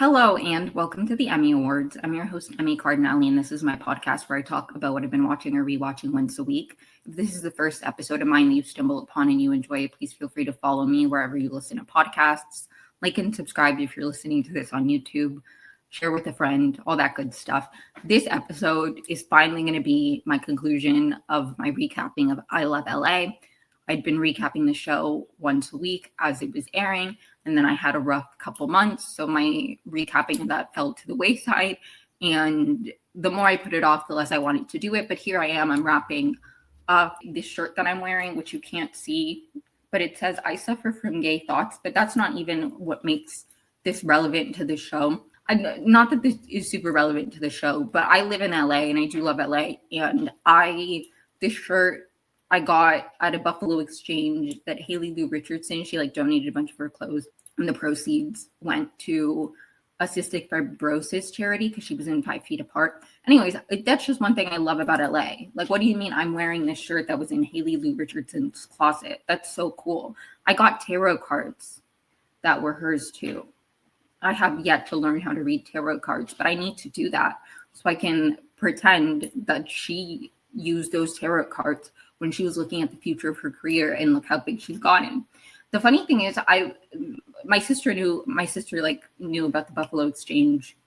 Hello and welcome to the Emmy Awards. I'm your host, Emmy Cardinale, and this is my podcast where I talk about what I've been watching or rewatching once a week. If this is the first episode of mine that you stumble upon and you enjoy it, please feel free to follow me wherever you listen to podcasts. Like and subscribe if you're listening to this on YouTube. Share with a friend, all that good stuff. This episode is finally going to be my conclusion of my recapping of I Love LA. I'd been recapping the show once a week as it was airing, and then I had a rough couple months, so my recapping of that fell to the wayside, and the more I put it off, the less I wanted to do it. But here I am, I'm wrapping up this shirt that I'm wearing, which you can't see, but it says, I suffer from gay thoughts, but that's not even what makes this relevant to the show. Not that this is super relevant to the show, but I live in LA, and I do love LA, and this shirt I got at a Buffalo Exchange that Haley Lou Richardson, she donated a bunch of her clothes, and the proceeds went to a cystic fibrosis charity because she was in 5 Feet Apart. Anyways, that's just one thing I love about LA. What do you mean I'm wearing this shirt that was in Haley Lou Richardson's closet? That's so cool. I got tarot cards that were hers too. I have yet to learn how to read tarot cards, but I need to do that so I can pretend that she used those tarot cards when she was looking at the future of her career, and look how big she's gotten. The funny thing is, my sister knew about the Buffalo Exchange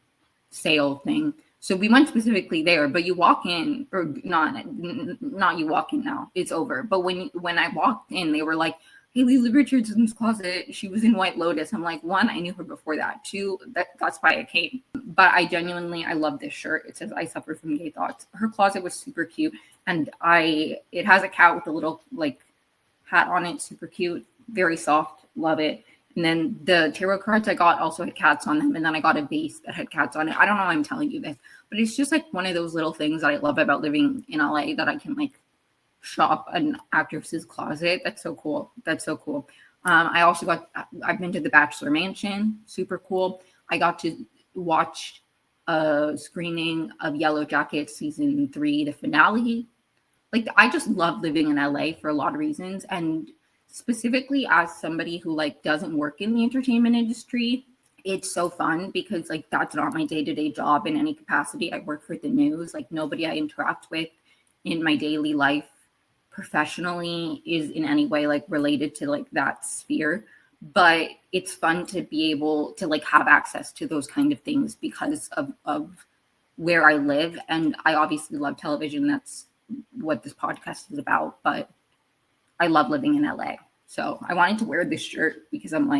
sale thing. So we went specifically there, but you walk in, or not you walk in now, it's over. But when I walked in, they were like, Haley Lou Richardson's closet, she was in White Lotus. I'm like, one, I knew her before that. Two, that's why I came. But I love this shirt. It says, I suffer from gay thoughts. Her closet was super cute. And it has a cat with a little hat on it, super cute, very soft, love it. And then the tarot cards I got also had cats on them. And then I got a vase that had cats on it. I don't know why I'm telling you this, but it's just one of those little things that I love about living in LA, that I can shop an actress's closet. That's so cool. I've been to the Bachelor Mansion, super cool. I got to watch a screening of Yellow Jackets season 3, the finale. I just love living in LA for a lot of reasons, and specifically as somebody who doesn't work in the entertainment industry, it's so fun because that's not my day-to-day job in any capacity. I work for the news. Nobody I interact with in my daily life professionally is in any way related to that sphere, but it's fun to be able to have access to those kind of things because of where I live. And I obviously love television. That's what this podcast is about, but I love living in LA. So I wanted to wear this shirt because I'm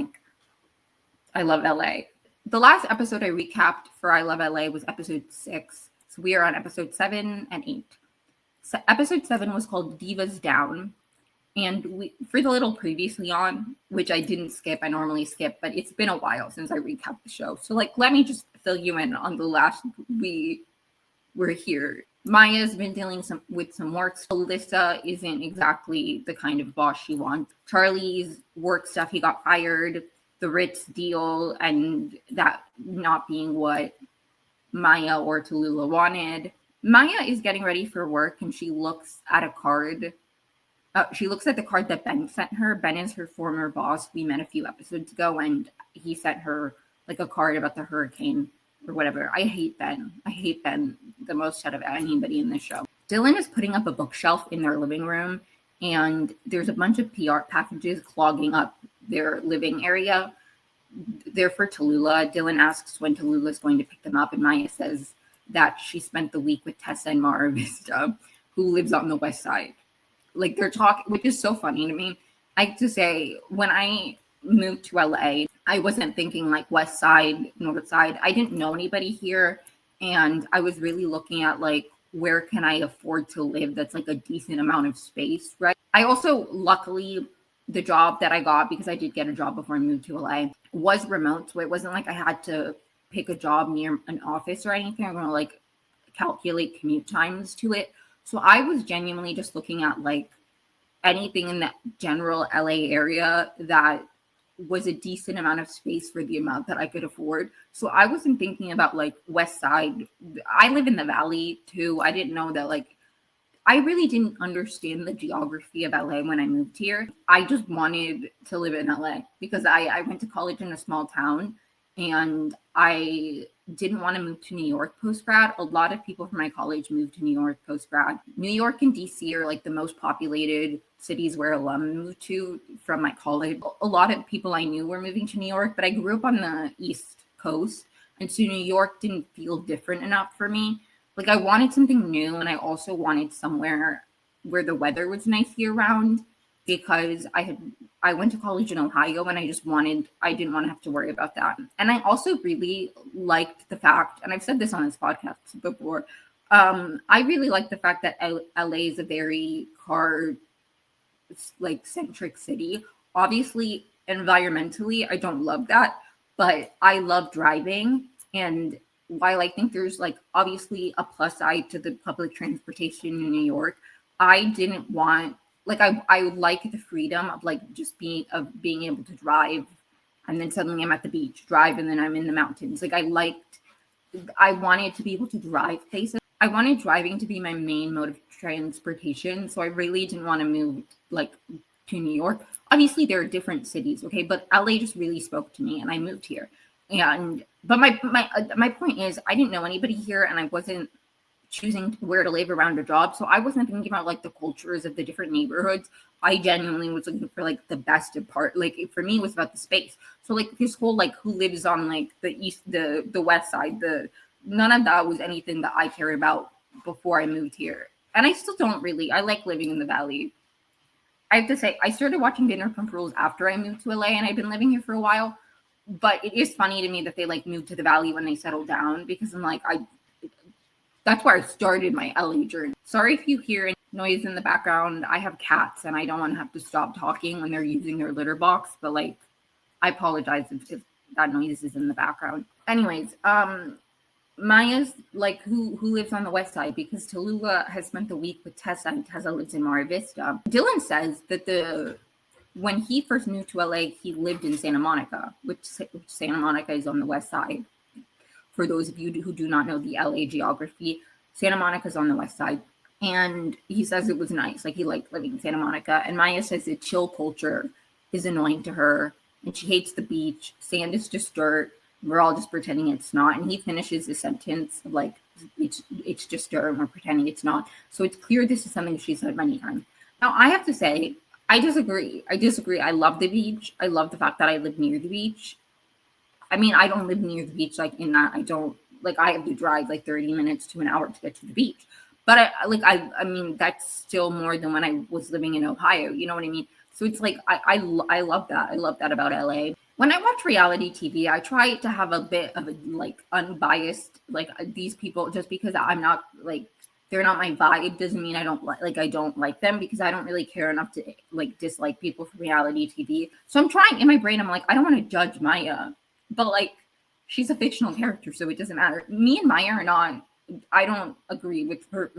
I love LA. The last episode I recapped for I Love LA was episode 6. So we are on episode 7 and 8. So episode 7 was called Divas Down. And for the little previously on, which I didn't skip, I normally skip, but it's been a while since I recapped the show. So let me just fill you in on the last we were here. Maya's been dealing with some work. Alyssa isn't exactly the kind of boss she wants. Charlie's work stuff, he got fired. The Ritz deal, and that not being what Maya or Tallulah wanted. Maya is getting ready for work, and she looks at a card. She looks at the card that Ben sent her. Ben is her former boss. We met a few episodes ago, and he sent her a card about the hurricane or whatever. I hate Ben. I hate Ben the most out of anybody in this show. Dylan is putting up a bookshelf in their living room, and there's a bunch of PR packages clogging up their living area. They're for Tallulah. Dylan asks when Tallulah is going to pick them up, and Maya says that she spent the week with Tessa and Mara Vista, who lives on the west side. They're talking, which is so funny to me. I have to say, when I moved to LA, I wasn't thinking west side, north side. I didn't know anybody here, and I was really looking at where can I afford to live that's a decent amount of space, right? I also, luckily, the job that I got, because I did get a job before I moved to LA, was remote. So it wasn't I had to pick a job near an office or anything. I'm going to calculate commute times to it. So I was genuinely just looking at anything in the general LA area that was a decent amount of space for the amount that I could afford. So I wasn't thinking about west side. I live in the valley too. I didn't know that I really didn't understand the geography of LA when I moved here. I just wanted to live in LA because I went to college in a small town, and I didn't want to move to New York post-grad. A lot of people from my college moved to New York post-grad. New York and DC are like the most populated cities where alum moved to from my college. A lot of people I knew were moving to New York, but I grew up on the East Coast, and so New York didn't feel different enough for me. Like I wanted something new, and I also wanted somewhere where the weather was nice year round, because I went to college in Ohio, and I didn't want to have to worry about that. And I also really liked the fact, and I've said this on this podcast before, I really like the fact that LA is a very car like centric city. Obviously, environmentally, I don't love that, but I love driving. And while I think there's like obviously a plus side to the public transportation in New York, I didn't want like I would like the freedom of like just being able to drive, and then suddenly I'm at the beach, drive, and then I'm in the mountains. Like I wanted to be able to drive places. I wanted driving to be my main mode of transportation. So I really didn't want to move like to New York. Obviously there are different cities, okay, but LA just really spoke to me, and I moved here. And but my point is, I didn't know anybody here, and I wasn't choosing where to live around a job. So I wasn't thinking about like the cultures of the different neighborhoods. I genuinely was looking for like the best of part. Like for me, it was about the space. So like this whole like who lives on like the west side, none of that was anything that I cared about before I moved here. And I still don't really. I like living in the valley. I have to say, I started watching Vanderpump Rules after I moved to LA, and I've been living here for a while. But it is funny to me that they like moved to the valley when they settled down, because I'm like, that's where I started my LA journey. Sorry if you hear noise in the background. I have cats, and I don't want to have to stop talking when they're using their litter box, but like, I apologize if that noise is in the background. Anyways, Maya's like who lives on the west side, because Tallulah has spent the week with Tessa, and Tessa lives in Mara Vista. Dylan says that when he first moved to LA, he lived in Santa Monica, which Santa Monica is on the west side. For those of you who do not know the LA geography, Santa Monica's on the west side. And he says it was nice. Like he liked living in Santa Monica. And Maya says the chill culture is annoying to her, and she hates the beach. Sand is just dirt. We're all just pretending it's not. And he finishes the sentence of like, it's just dirt, and we're pretending it's not. So it's clear this is something she said many times. Now, I have to say, I disagree. I love the beach. I love the fact that I live near the beach. I mean, I don't live near the beach, like in that I have to drive like 30 minutes to an hour to get to the beach. But I mean, that's still more than when I was living in Ohio. You know what I mean? So it's like, I love that. I love that about LA. When I watch reality TV, I try to have a bit of a like unbiased, like these people, just because I'm not like, they're not my vibe doesn't mean I don't like them, because I don't really care enough to like dislike people from reality TV. So I'm trying in my brain, I'm like, I don't want to judge Maya, but like she's a fictional character, so it doesn't matter. Me and Maya are not, I don't agree with her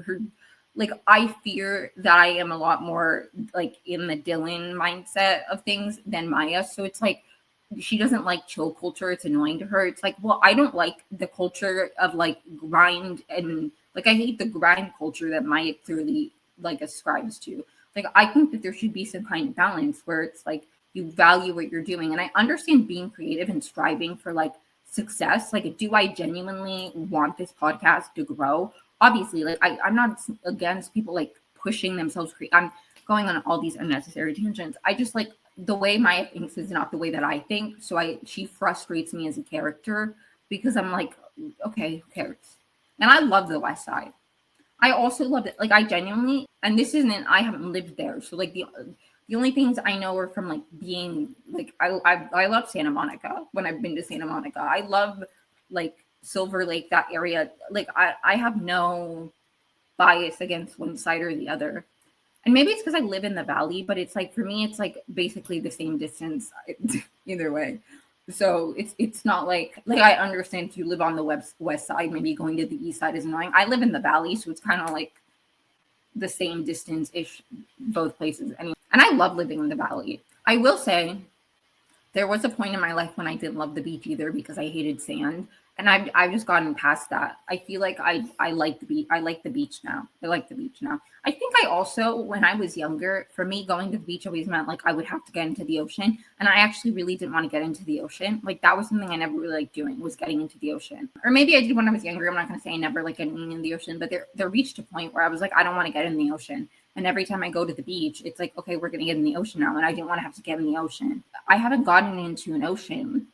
like, I fear that I am a lot more like in the Dylan mindset of things than Maya. So it's like, she doesn't like chill culture. It's annoying to her. It's like, well, I don't like the culture of like grind, and like I hate the grind culture that Maya clearly like ascribes to. Like I think that there should be some kind of balance where it's like you value what you're doing. And I understand being creative and striving for like success. Like, do I genuinely want this podcast to grow? Obviously, like I'm not against people like pushing themselves. I'm going on all these unnecessary tangents. I just like the way Maya thinks is not the way that I think. So she frustrates me as a character, because I'm like, okay, who cares? And I love the West Side. I also love it. Like I genuinely, and this isn't, I haven't lived there. So like the only things I know are from like being like, I love Santa Monica when I've been to Santa Monica. I love like Silver Lake, that area. Like I have no bias against one side or the other. And maybe it's because I live in the valley, but it's like, for me, it's like basically the same distance either way. So it's not like I understand if you live on the west side, maybe going to the east side is annoying. I live in the valley, so it's kind of like the same distance-ish both places. And I love living in the valley. I will say There was a point in my life when I didn't love the beach either because I hated sand. And I've just gotten past that. I feel like I like the beach. I like the beach now. I like the beach now. I think I also, when I was younger, for me, going to the beach always meant like I would have to get into the ocean. And I actually really didn't want to get into the ocean. Like that was something I never really liked doing, was getting into the ocean. Or maybe I did when I was younger. I'm not going to say I never like getting in the ocean, but there reached a point where I was like, I don't want to get in the ocean. And every time I go to the beach, it's like, okay, we're going to get in the ocean now. And I didn't want to have to get in the ocean. I haven't gotten into an ocean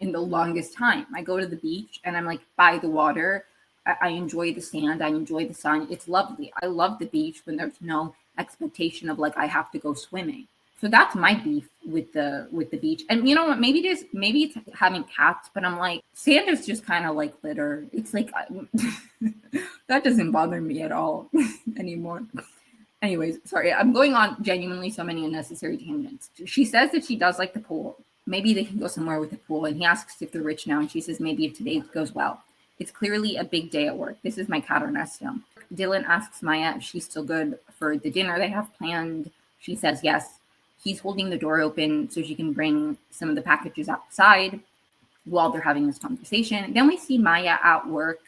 in the longest time. I go to the beach and I'm like by the water. I enjoy the sand. I enjoy the sun. It's lovely. I love the beach when there's no expectation of like I have to go swimming. So that's my beef with the beach. And you know what? Maybe it's having cats, but I'm like sand is just kind of like litter. It's like that doesn't bother me at all anymore. Anyways, sorry, I'm going on genuinely so many unnecessary tangents. She says that she does like the pool. Maybe they can go somewhere with the pool. And he asks if they're rich now. And she says, maybe if today goes well. It's clearly a big day at work. This is my cat Ernesto. Dylan asks Maya if she's still good for the dinner they have planned. She says yes. He's holding the door open so she can bring some of the packages outside while they're having this conversation. Then we see Maya at work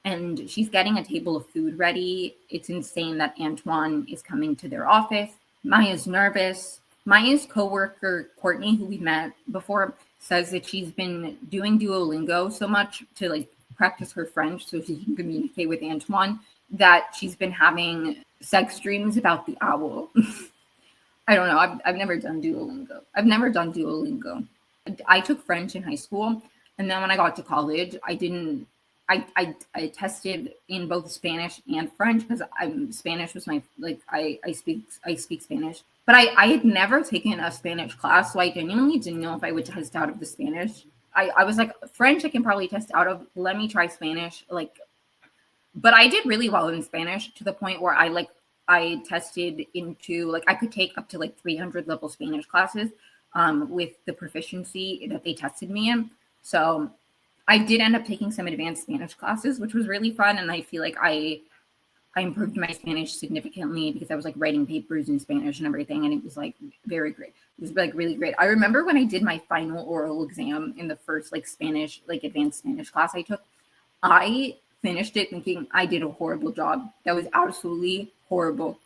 and she's getting a table of food ready. It's insane that Antoine is coming to their office. Maya's nervous. Maya's coworker, Courtney, who we met before, says that she's been doing Duolingo so much to like practice her French so she can communicate with Antoine that she's been having sex dreams about the owl. I don't know. I've never done Duolingo. I took French in high school. And then when I got to college, I tested in both Spanish and French because Spanish was my I speak Spanish, but I had never taken a Spanish class, so I genuinely didn't know if I would test out of the Spanish. I was like, French I can probably test out of. Let me try Spanish, but I did really well in Spanish to the point where I tested into I could take up to 300 level Spanish classes with the proficiency that they tested me in. So I did end up taking some advanced Spanish classes, which was really fun. And I feel like I improved my Spanish significantly because I was writing papers in Spanish and everything. And it was very great. It was really great. I remember when I did my final oral exam in the first Spanish, advanced Spanish class I took, I finished it thinking I did a horrible job. That was absolutely horrible.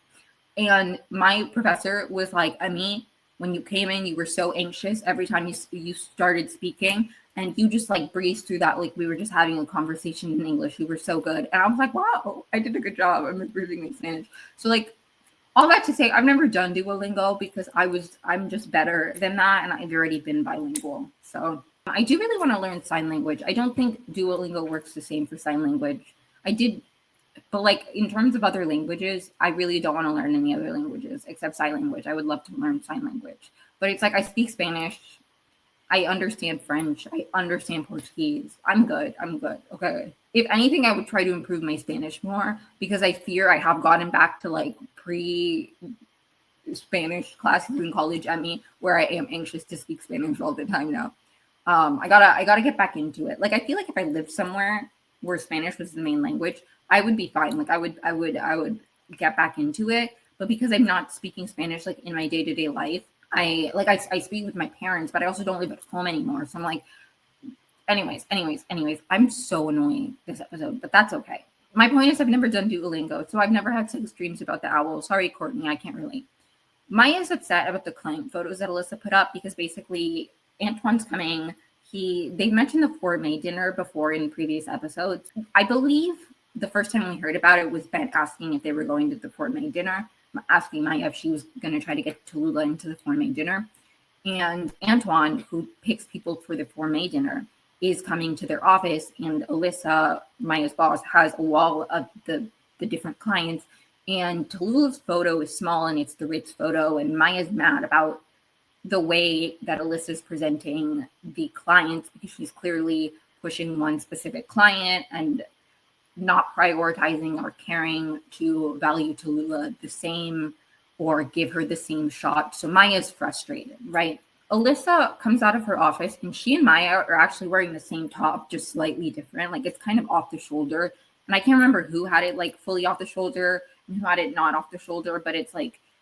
And my professor was like, Ami, when you came in, you were so anxious every time you started speaking. And you just breezed through that we were just having a conversation in English. You were so good. And I was like, wow, I did a good job. I'm improving my Spanish. So all that to say, I've never done Duolingo because I'm just better than that. And I've already been bilingual. So I do really want to learn sign language. I don't think Duolingo works the same for sign language. I did, but in terms of other languages, I really don't want to learn any other languages except sign language. I would love to learn sign language. But it's I speak Spanish. I understand French. I understand Portuguese. I'm good. Okay. If anything, I would try to improve my Spanish more because I fear I have gotten back to pre-Spanish classes in college at me where I am anxious to speak Spanish all the time now. I gotta get back into it. I feel if I lived somewhere where Spanish was the main language, I would be fine. I would get back into it. But because I'm not speaking Spanish in my day-to-day life, I speak with my parents, but I also don't live at home anymore. So I'm anyways, I'm so annoying this episode, but that's okay. My point is I've never done Duolingo, so I've never had sex dreams about the owl. Sorry, Courtney, I can't relate. Maya's upset about the client photos that Alyssa put up because basically Antoine's coming. They mentioned the Forme dinner before in previous episodes. I believe the first time we heard about it was Ben asking if they were going to the Forme dinner, asking Maya if she was going to try to get Tallulah into the Forme dinner. And Antoine, who picks people for the Forme dinner, is coming to their office. And Alyssa, Maya's boss, has a wall of the different clients. And Tallulah's photo is small and it's the Ritz photo. And Maya's mad about the way that Alyssa's presenting the clients because she's clearly pushing one specific client and not prioritizing or caring to value Tallulah the same or give her the same shot. So Maya's frustrated, right? Alyssa comes out of her office and she and Maya are actually wearing the same top, just slightly different. It's kind of off the shoulder. And I can't remember who had it fully off the shoulder and who had it not off the shoulder, but it's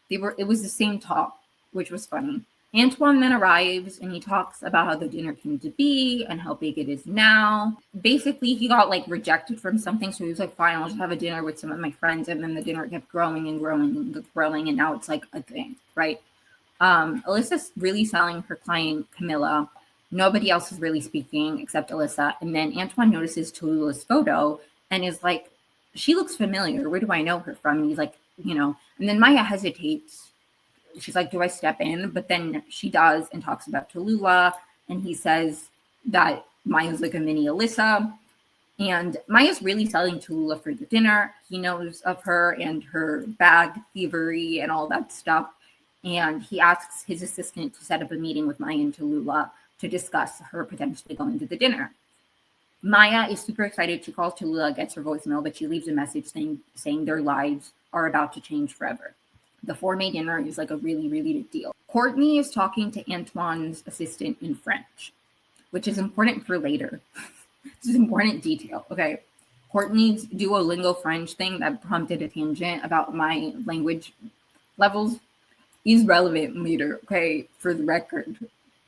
it was the same top, which was funny. Antoine then arrives and he talks about how the dinner came to be and how big it is now. Basically, he got like rejected from something, so he was like, fine, I'll just have a dinner with some of my friends. And then the dinner kept growing and growing and growing, and now it's like a thing, right? Alyssa's really selling her client Camilla. Nobody else is really speaking except Alyssa. And then Antoine notices Tallulah's photo and is like, she looks familiar. Where do I know her from? And he's like, and then Maya hesitates. She's like, do I step in? But then she does and talks about Tallulah. And he says that Maya's like a mini Alyssa. And Maya's really selling Tallulah for the dinner. He knows of her and her bag thievery and all that stuff. And he asks his assistant to set up a meeting with Maya and Tallulah to discuss her potentially going to the dinner. Maya is super excited. She calls Tallulah, gets her voicemail, but she leaves a message saying their lives are about to change forever. The 4-May dinner is like a really, really big deal. Courtney is talking to Antoine's assistant in French, which is important for later. This is important detail, okay? Courtney's Duolingo French thing that prompted a tangent about my language levels is relevant later, okay? For the record.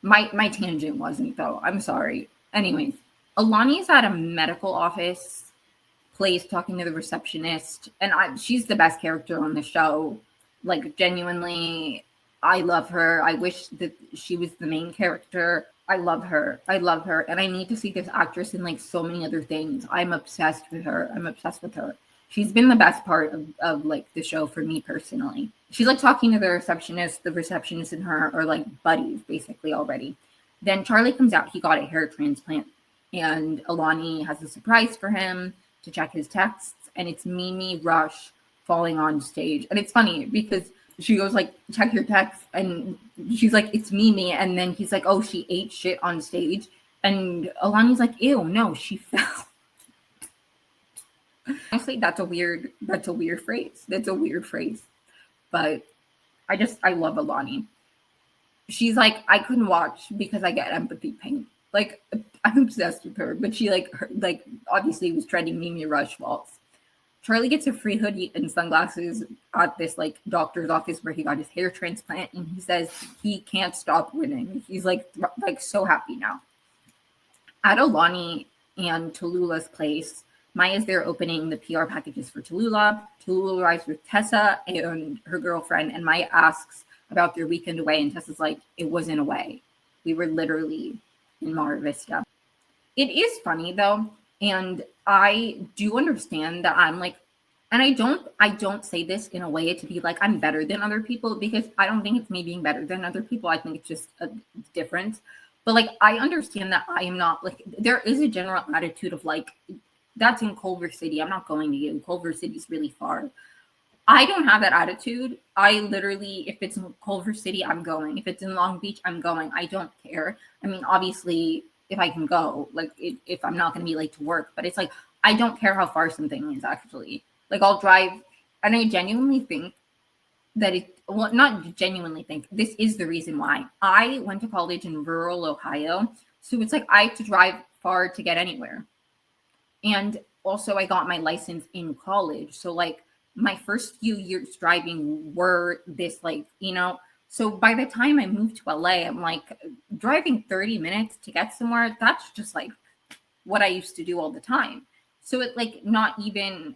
My tangent wasn't, though. I'm sorry. Anyways, Alani's at a medical office place talking to the receptionist, and she's the best character on the show. Like, genuinely, I love her. I wish that she was the main character. I love her. And I need to see this actress in like so many other things. I'm obsessed with her. She's been the best part of like the show for me personally. She's like talking to the receptionist and her are like buddies basically already. Then Charlie comes out. He got a hair transplant, and Alani has a surprise for him to check his texts, and it's Mimi Rush falling on stage. And it's funny because she goes like, check your text, and she's like, it's Mimi, and then he's like, oh, she ate shit on stage, and Alani's like, ew, no, she fell. Honestly, that's a weird phrase. But I love Alani. She's like, I couldn't watch because I get empathy pain. Like, I'm obsessed with her, but she obviously was trending Mimi Rush waltz. Charlie gets a free hoodie and sunglasses at this like doctor's office where he got his hair transplant, and he says he can't stop winning. He's like so happy now. At Alani and Tallulah's place, Maya's there opening the PR packages for Tallulah. Tallulah arrives with Tessa and her girlfriend, and Maya asks about their weekend away, and Tessa's like, it wasn't away. We were literally in Mar Vista. It is funny though, and I do understand that I'm like, and I don't say this in a way to be like I'm better than other people, because I don't think it's me being better than other people. I think it's just a difference. But like, I understand that I am not like, there is a general attitude of like, that's in Culver City. I'm not going to you. Culver City's really far. I don't have that attitude. I literally, if it's in Culver City, I'm going. If it's in Long Beach, I'm going. I don't care. I mean, obviously, if I can go, like if I'm not going to be late to work, but it's like, I don't care how far something is actually. Like, I'll drive, and I genuinely think that not genuinely think, this is the reason why. I went to college in rural Ohio, so it's like I have to drive far to get anywhere. And also I got my license in college. So like my first few years driving were this like, so by the time I moved to LA, I'm like driving 30 minutes to get somewhere. That's just like what I used to do all the time. So it's like it's not even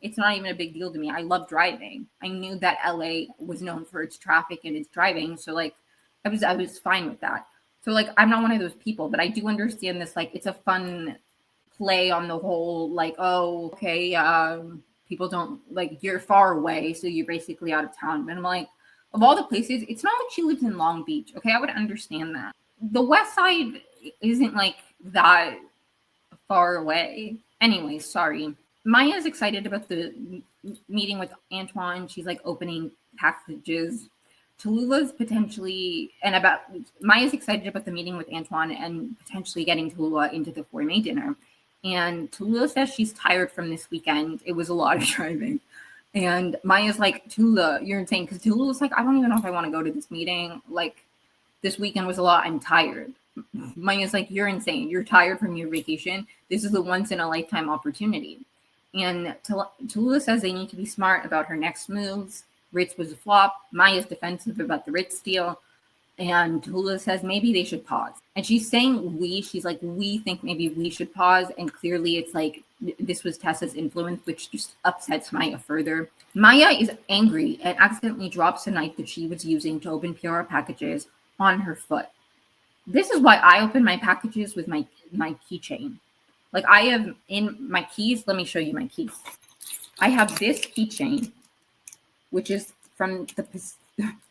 a big deal to me. I love driving. I knew that LA was known for its traffic and its driving. So like I was fine with that. So like I'm not one of those people, but I do understand this, like it's a fun play on the whole, like, oh, okay, people don't like, you're far away, so you're basically out of town. But I'm like, of all the places, it's not like she lives in Long Beach. Okay, I would understand that. The West Side isn't like that far away. Anyways, sorry. Maya's excited about the meeting with Antoine. She's like opening packages. Tallulah's Maya's excited about the meeting with Antoine and potentially getting Tallulah into the 4-May dinner. And Tallulah says she's tired from this weekend. It was a lot of driving. And Maya's like, Tallulah, you're insane. Because Tallulah's like, I don't even know if I want to go to this meeting. Like, this weekend was a lot. I'm tired. Maya's like, you're insane. You're tired from your vacation. This is a once-in-a-lifetime opportunity. And Tallulah says they need to be smart about her next moves. Ritz was a flop. Maya's defensive about the Ritz deal. And Tallulah says maybe they should pause. And she's saying we, she's like, we think maybe we should pause. And clearly it's like this was Tessa's influence, which just upsets Maya further. Maya is angry and accidentally drops a knife that she was using to open PR packages on her foot. This is why I open my packages with my keychain. Like I have in my keys, let me show you my keys. I have this keychain, which is from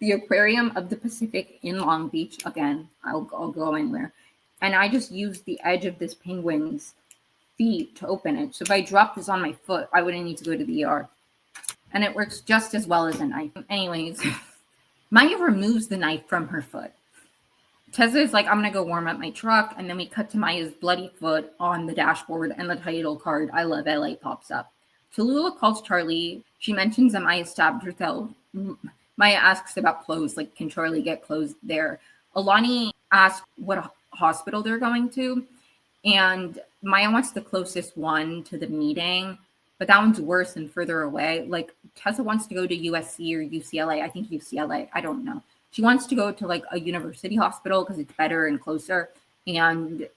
the Aquarium of the Pacific in Long Beach. Again, I'll go anywhere. And I just used the edge of this penguin's feet to open it. So if I dropped this on my foot, I wouldn't need to go to the ER. And it works just as well as a knife. Anyways, Maya removes the knife from her foot. Tessa is like, I'm going to go warm up my truck. And then we cut to Maya's bloody foot on the dashboard and the title card, I Love LA, pops up. Tallulah calls Charlie. She mentions that Maya stabbed herself. Maya asks about clothes, like, can Charlie get clothes there? Alani asks what hospital they're going to. And Maya wants the closest one to the meeting, but that one's worse and further away. Like, Tessa wants to go to USC or UCLA. I think UCLA. I don't know. She wants to go to, like, a university hospital because it's better and closer. And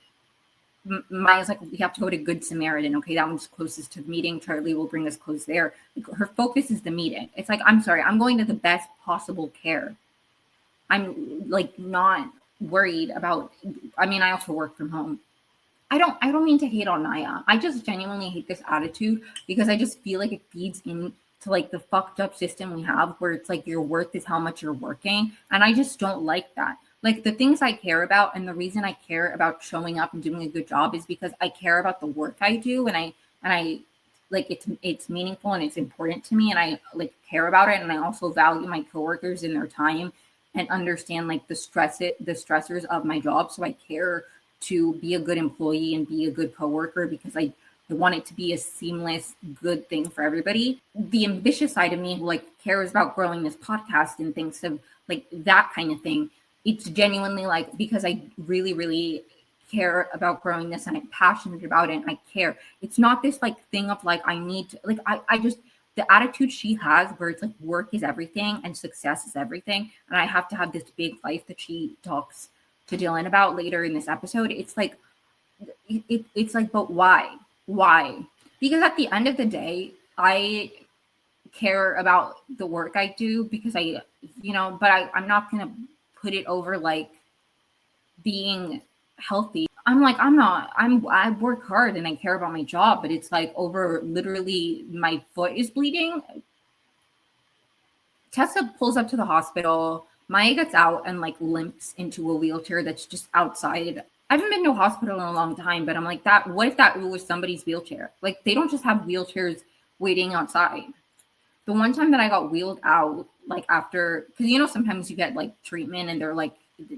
Maya's like, we have to go to Good Samaritan. Okay, that one's closest to the meeting. Charlie will bring us clothes there. Like, her focus is the meeting. It's like, I'm sorry, I'm going to the best possible care. I'm like not worried about. I mean, I also work from home. I don't mean to hate on Maya. I just genuinely hate this attitude because I just feel like it feeds into like the fucked up system we have where it's like your worth is how much you're working. And I just don't like that. Like the things I care about and the reason I care about showing up and doing a good job is because I care about the work I do and I like it's meaningful and it's important to me and I like care about it and I also value my coworkers and their time and understand like the stressors of my job. So I care to be a good employee and be a good coworker because I want it to be a seamless, good thing for everybody. The ambitious side of me who like cares about growing this podcast and thinks of like that kind of thing. It's genuinely like because I really, really care about growing this and I'm passionate about it and I care. It's not this like thing of like I need to like I just the attitude she has where it's like work is everything and success is everything. And I have to have this big life that she talks to Dylan about later in this episode. It's like it's like, but why? Why? Because at the end of the day, I care about the work I do because I, but I'm not going to put it over like being healthy. I'm like, I work hard and I care about my job, but it's like over literally my foot is bleeding. Tessa pulls up to the hospital. Maya gets out and like limps into a wheelchair that's just outside. I haven't been to a hospital in a long time, but I'm like that. What if that was somebody's wheelchair? Like they don't just have wheelchairs waiting outside. The one time that I got wheeled out, like after, because sometimes you get like treatment and they're like,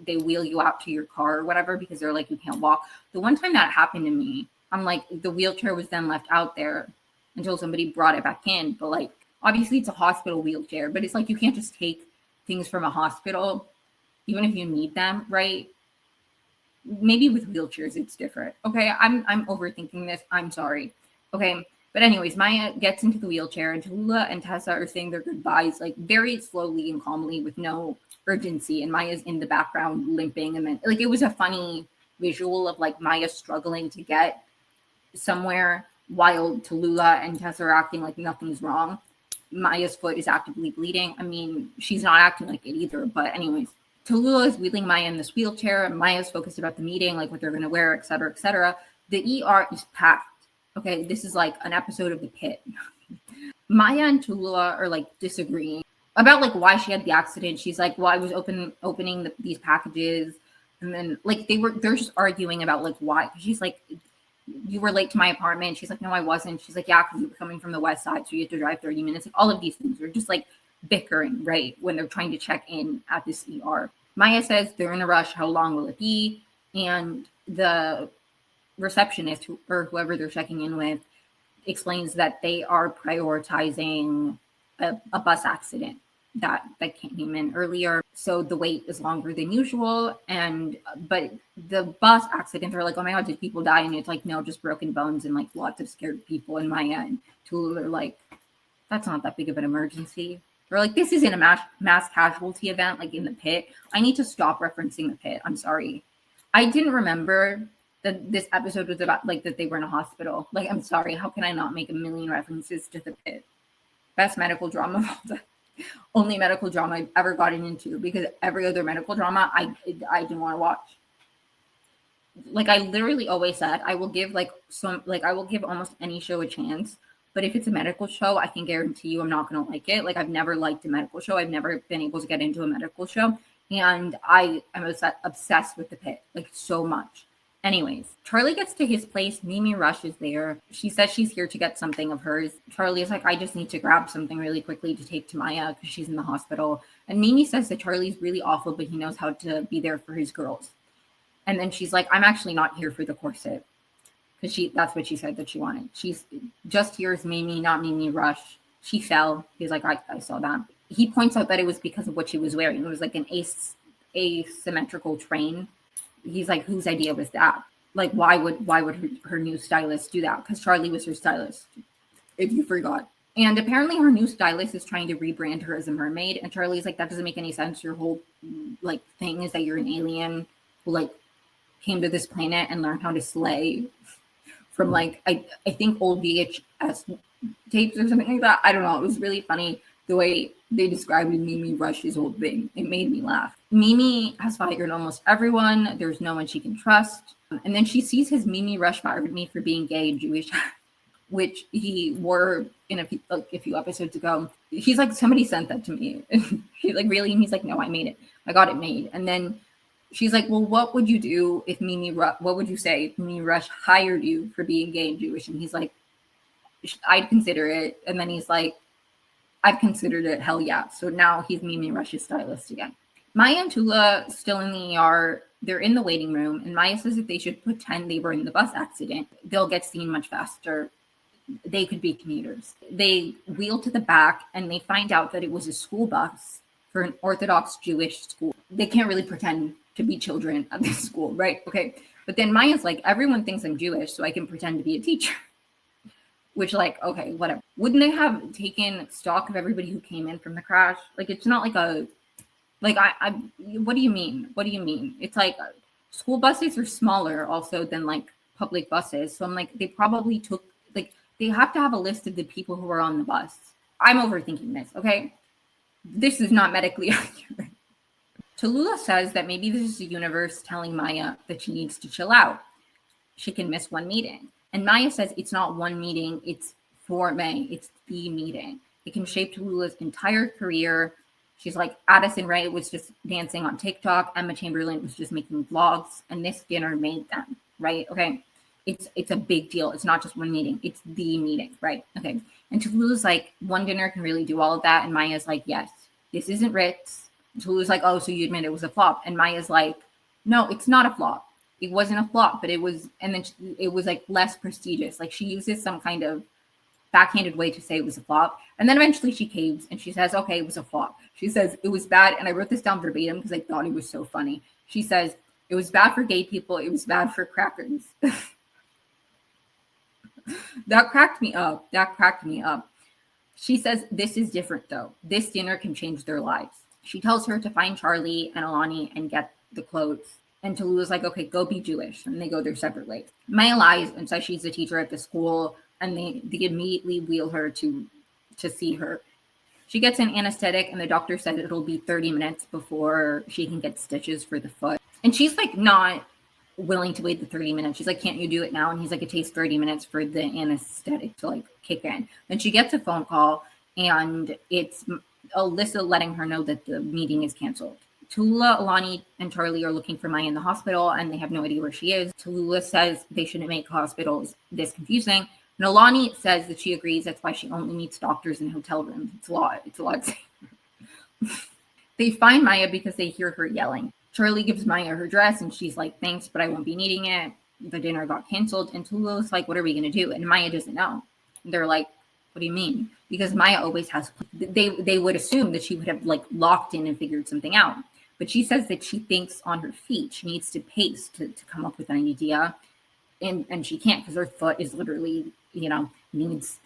they wheel you out to your car or whatever because they're like, you can't walk. The one time that happened to me, I'm like, the wheelchair was then left out there until somebody brought it back in. But like, obviously it's a hospital wheelchair, but it's like, you can't just take things from a hospital, even if you need them, right? Maybe with wheelchairs, it's different. Okay, I'm overthinking this. I'm sorry. Okay, but anyways, Maya gets into the wheelchair and Tallulah and Tessa are saying their goodbyes like very slowly and calmly with no urgency. And Maya's in the background limping. And then like it was a funny visual of like Maya struggling to get somewhere while Tallulah and Tessa are acting like nothing's wrong. Maya's foot is actively bleeding. I mean, she's not acting like it either. But anyways, Tallulah is wheeling Maya in this wheelchair. Maya's focused about the meeting, like what they're going to wear, et cetera, et cetera. The ER is packed. Okay, this is like an episode of The Pit. Maya and Tallulah are like disagreeing about like why she had the accident. She's like, well, I was opening these packages. And then like they're just arguing about like why. She's like, you were late to my apartment. She's like, no, I wasn't. She's like, yeah, because you were coming from the west side. So you had to drive 30 minutes. Like all of these things are just like bickering, right? When they're trying to check in at this ER. Maya says they're in a rush. How long will it be? And the receptionist or whoever they're checking in with explains that they are prioritizing a bus accident that came in earlier. So the wait is longer than usual. But the bus accident, they're like, oh my God, did people die? And it's like, no, just broken bones and like lots of scared people. And Maya and Tallulah are like, that's not that big of an emergency. They're like, this isn't a mass casualty event, like in the pit. I need to stop referencing the pit. I'm sorry. I didn't remember that this episode was about like that they were in a hospital. Like, I'm sorry. How can I not make a million references to the pit? Best medical drama of all time. Only medical drama I've ever gotten into, because every other medical drama I didn't want to watch. Like, I literally always said I will give I will give almost any show a chance. But if it's a medical show, I can guarantee you I'm not going to like it. Like, I've never liked a medical show. I've never been able to get into a medical show. And I am obsessed with the pit, like, so much. Anyways, Charlie gets to his place. Mimi Rush is there. She says she's here to get something of hers. Charlie is like, I just need to grab something really quickly to take to Maya because she's in the hospital. And Mimi says that Charlie's really awful, but he knows how to be there for his girls. And then she's like, I'm actually not here for the corset. Because that's what she said that she wanted. She's just here as Mimi, not Mimi Rush. She fell. He's like, I saw that. He points out that it was because of what she was wearing. It was like an asymmetrical train. He's like, whose idea was that? Like, why would her new stylist do that? Because Charlie was her stylist, if you forgot. And apparently her new stylist is trying to rebrand her as a mermaid. And Charlie's like, that doesn't make any sense. Your whole like thing is that you're an alien who like came to this planet and learned how to slay from like, I think old VHS tapes or something like that. I don't know. It was really funny the way they described Mimi Rush's whole thing. It made me laugh. Mimi has fired almost everyone. There's no one she can trust. And then she sees his Mimi Rush fired me for being gay and Jewish, which he wore in a few episodes ago. He's like, somebody sent that to me. She's like, really? And he's like, no, I made it. I got it made. And then she's like, well, what would you do if what would you say if Mimi Rush hired you for being gay and Jewish? And he's like, I'd consider it. And then he's like, I've considered it. Hell yeah. So now he's Mimi Rush's stylist again. Maya and Tula still in the ER. They're in the waiting room. And Maya says that they should pretend they were in the bus accident. They'll get seen much faster. They could be commuters. They wheel to the back and they find out that it was a school bus for an Orthodox Jewish school. They can't really pretend to be children at this school, right? Okay. But then Maya's like, everyone thinks I'm Jewish, so I can pretend to be a teacher. Which, like, okay, whatever. Wouldn't they have taken stock of everybody who came in from the crash? Like, it's not like what do you mean? What do you mean? It's like school buses are smaller also than like public buses. So I'm like, they probably took, like, they have to have a list of the people who are on the bus. I'm overthinking this, okay? This is not medically accurate. Tallulah says that maybe this is the universe telling Maya that she needs to chill out. She can miss one meeting. And Maya says it's not one meeting, it's for May. It's the meeting. It can shape Tallulah's entire career. She's like, Addison Rae was just dancing on TikTok. Emma Chamberlain was just making vlogs. And this dinner made them, right? Okay. It's a big deal. It's not just one meeting. It's the meeting, right? Okay. And Tallulah's like, one dinner can really do all of that. And Maya's like, yes, this isn't Ritz. Tallulah's like, oh, so you admit it was a flop. And Maya's like, no, it's not a flop. It wasn't a flop, but it was, and then it was like less prestigious. Like she uses some kind of backhanded way to say it was a flop. And then eventually she caves and she says, okay, it was a flop. She says it was bad. And I wrote this down verbatim because I thought it was so funny. She says, it was bad for gay people. It was bad for crackers. That cracked me up. She says, this is different though. This dinner can change their lives. She tells her to find Charlie and Alani and get the clothes. And Tallulah's like, okay, go be Jewish. And they go their separate ways. Maya lies and says she's a teacher at the school. And they immediately wheel her to see her. She gets an anesthetic and the doctor said it'll be 30 minutes before she can get stitches for the foot. And she's like not willing to wait the 30 minutes. She's like, can't you do it now? And he's like, it takes 30 minutes for the anesthetic to like kick in. Then she gets a phone call and it's Alyssa letting her know that the meeting is canceled. Tallulah, Alani, and Charlie are looking for Maya in the hospital and they have no idea where she is. Tallulah says they shouldn't make hospitals this confusing. And Alani says that she agrees that's why she only meets doctors in hotel rooms. It's a lot. They find Maya because they hear her yelling. Charlie gives Maya her dress and she's like, thanks, but I won't be needing it. The dinner got canceled. And Tallulah's like, what are we going to do? And Maya doesn't know. And they're like, what do you mean? Because Maya always has, they would assume that she would have like locked in and figured something out. But she says that she thinks on her feet. She needs to pace to come up with an idea. And she can't because her foot is literally, needs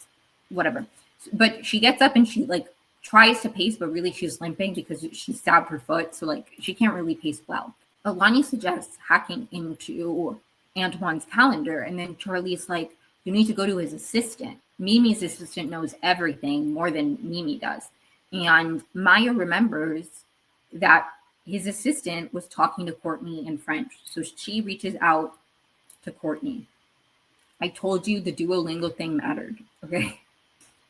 whatever. But she gets up and she like tries to pace, but really she's limping because she stabbed her foot. So like she can't really pace well. Alani suggests hacking into Antoine's calendar. And then Charlie's like, you need to go to his assistant. Mimi's assistant knows everything more than Mimi does. And Maya remembers that his assistant was talking to Courtney in French. So she reaches out to Courtney. I told you the Duolingo thing mattered, okay?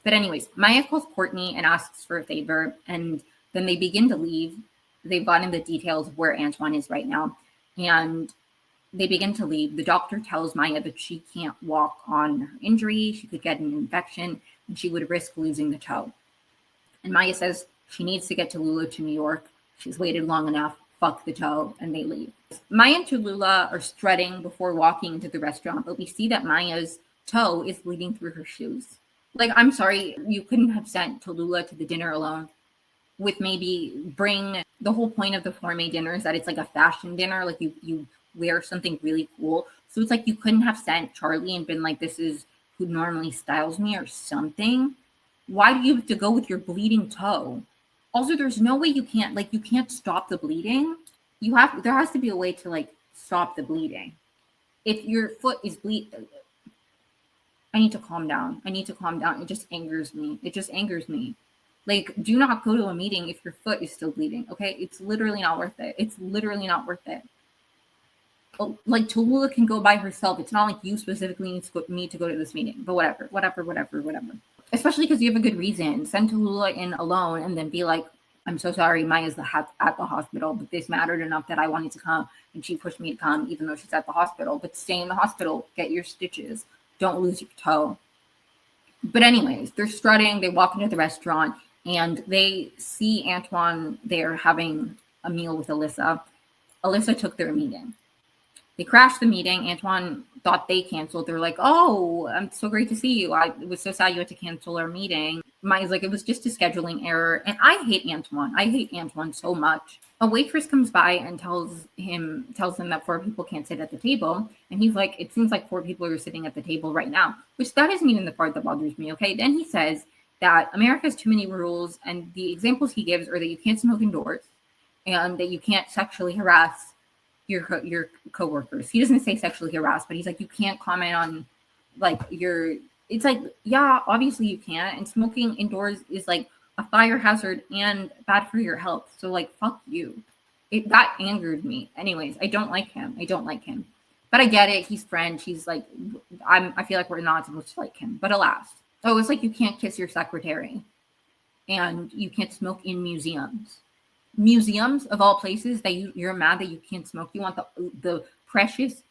But anyways, Maya calls Courtney and asks for a favor, and then they begin to leave. They've gotten the details of where Antoine is right now, and they begin to leave. The doctor tells Maya that she can't walk on her injury. She could get an infection, and she would risk losing the toe. And Maya says she needs to get Tallulah to New York. She's waited long enough. Fuck the toe, and they leave. Maya and Tallulah are strutting before walking into the restaurant, but we see that Maya's toe is bleeding through her shoes. Like, I'm sorry, you couldn't have sent Tallulah to the dinner alone with maybe bring the whole point of the Forme dinner is that it's like a fashion dinner. Like you wear something really cool. So it's like you couldn't have sent Charlie and been like, this is who normally styles me or something. Why do you have to go with your bleeding toe? Also, there's no way you can't stop the bleeding. There has to be a way to like stop the bleeding. If your foot is I need to calm down. It just angers me. Like, do not go to a meeting if your foot is still bleeding, okay? It's literally not worth it. Like, Tallulah can go by herself. It's not like you specifically need to go to this meeting. But whatever. Especially because you have a good reason. Send Tallulah in alone and then be like, I'm so sorry, Maya's at the hospital, but this mattered enough that I wanted to come. And she pushed me to come, even though she's at the hospital. But stay in the hospital. Get your stitches. Don't lose your toe. But anyways, they're strutting. They walk into the restaurant and they see Antoine there having a meal with Alyssa. Alyssa took their meeting. They crashed the meeting. Antoine thought they canceled. They're like, oh, I'm so great to see you. It was so sad you had to cancel our meeting. Maya's like, it was just a scheduling error. And I hate Antoine so much. A waitress comes by and tells him that 4 people can't sit at the table. And he's like, it seems like 4 people are sitting at the table right now, which that isn't even the part that bothers me. Okay. Then he says that America has too many rules. And the examples he gives are that you can't smoke indoors and that you can't sexually harass your coworkers. He doesn't say sexually harass, but he's like, you can't comment on like it's like, yeah, obviously you can't. And smoking indoors is like a fire hazard and bad for your health. So like, fuck you. That angered me. Anyways, I don't like him. But I get it. He's French. He's like, I feel like we're not supposed to like him. But alas. Oh, it's like you can't kiss your secretary. And you can't smoke in museums. Museums of all places that you're mad that you can't smoke. You want the precious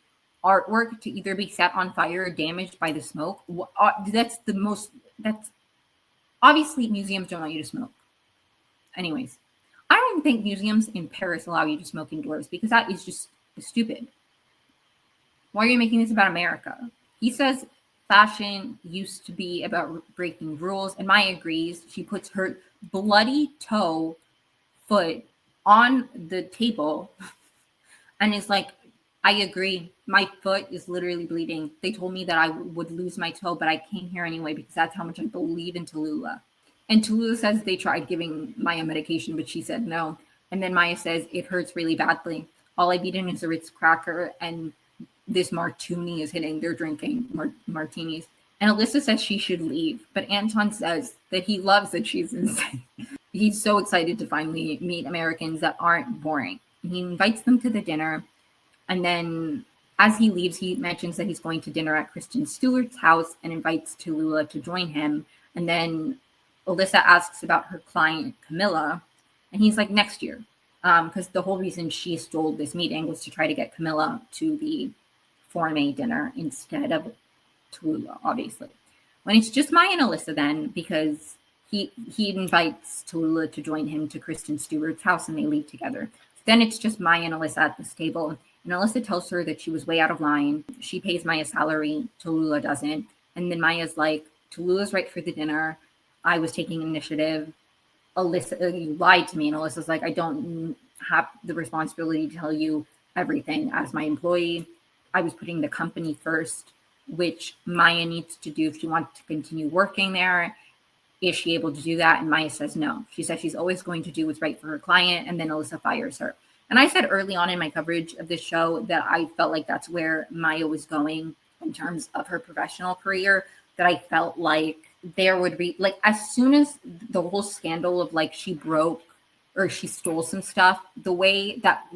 artwork to either be set on fire or damaged by the smoke. That's obviously museums don't want you to smoke. Anyways, I don't even think museums in Paris allow you to smoke indoors because that is just stupid. Why are you making this about America? He says fashion used to be about breaking rules, and Maya agrees. She puts her bloody foot on the table and is like, I agree. My foot is literally bleeding. They told me that I would lose my toe, but I came here anyway because that's how much I believe in Tallulah. And Tallulah says they tried giving Maya medication, but she said no. And then Maya says, it hurts really badly. All I've eaten is a Ritz cracker and this martini is hitting. They're drinking martinis. And Alyssa says she should leave. But Anton says that he loves that she's insane. He's so excited to finally meet Americans that aren't boring. He invites them to the dinner. And then as he leaves, he mentions that he's going to dinner at Kristen Stewart's house and invites Tallulah to join him. And then Alyssa asks about her client, Camilla. And he's like, next year. Because the whole reason she stole this meeting was to try to get Camilla to the Forme dinner instead of Tallulah, obviously. When it's just Maya and Alyssa then, because he invites Tallulah to join him to Kristen Stewart's house and they leave together. Then it's just Maya and Alyssa at this table. And Alyssa tells her that she was way out of line. She pays Maya's salary. Tallulah doesn't. And then Maya's like, Tallulah's right for the dinner. I was taking initiative. Alyssa, you lied to me. And Alyssa's like, I don't have the responsibility to tell you everything as my employee. I was putting the company first, which Maya needs to do if she wants to continue working there. is she able to do that? And Maya says no. She says she's always going to do what's right for her client, and then Alyssa fires her. And I said early on in my coverage of this show that I felt like that's where Maya was going in terms of her professional career, that I felt like there would be, like, as soon as the whole scandal of like she broke or she stole some stuff, the way that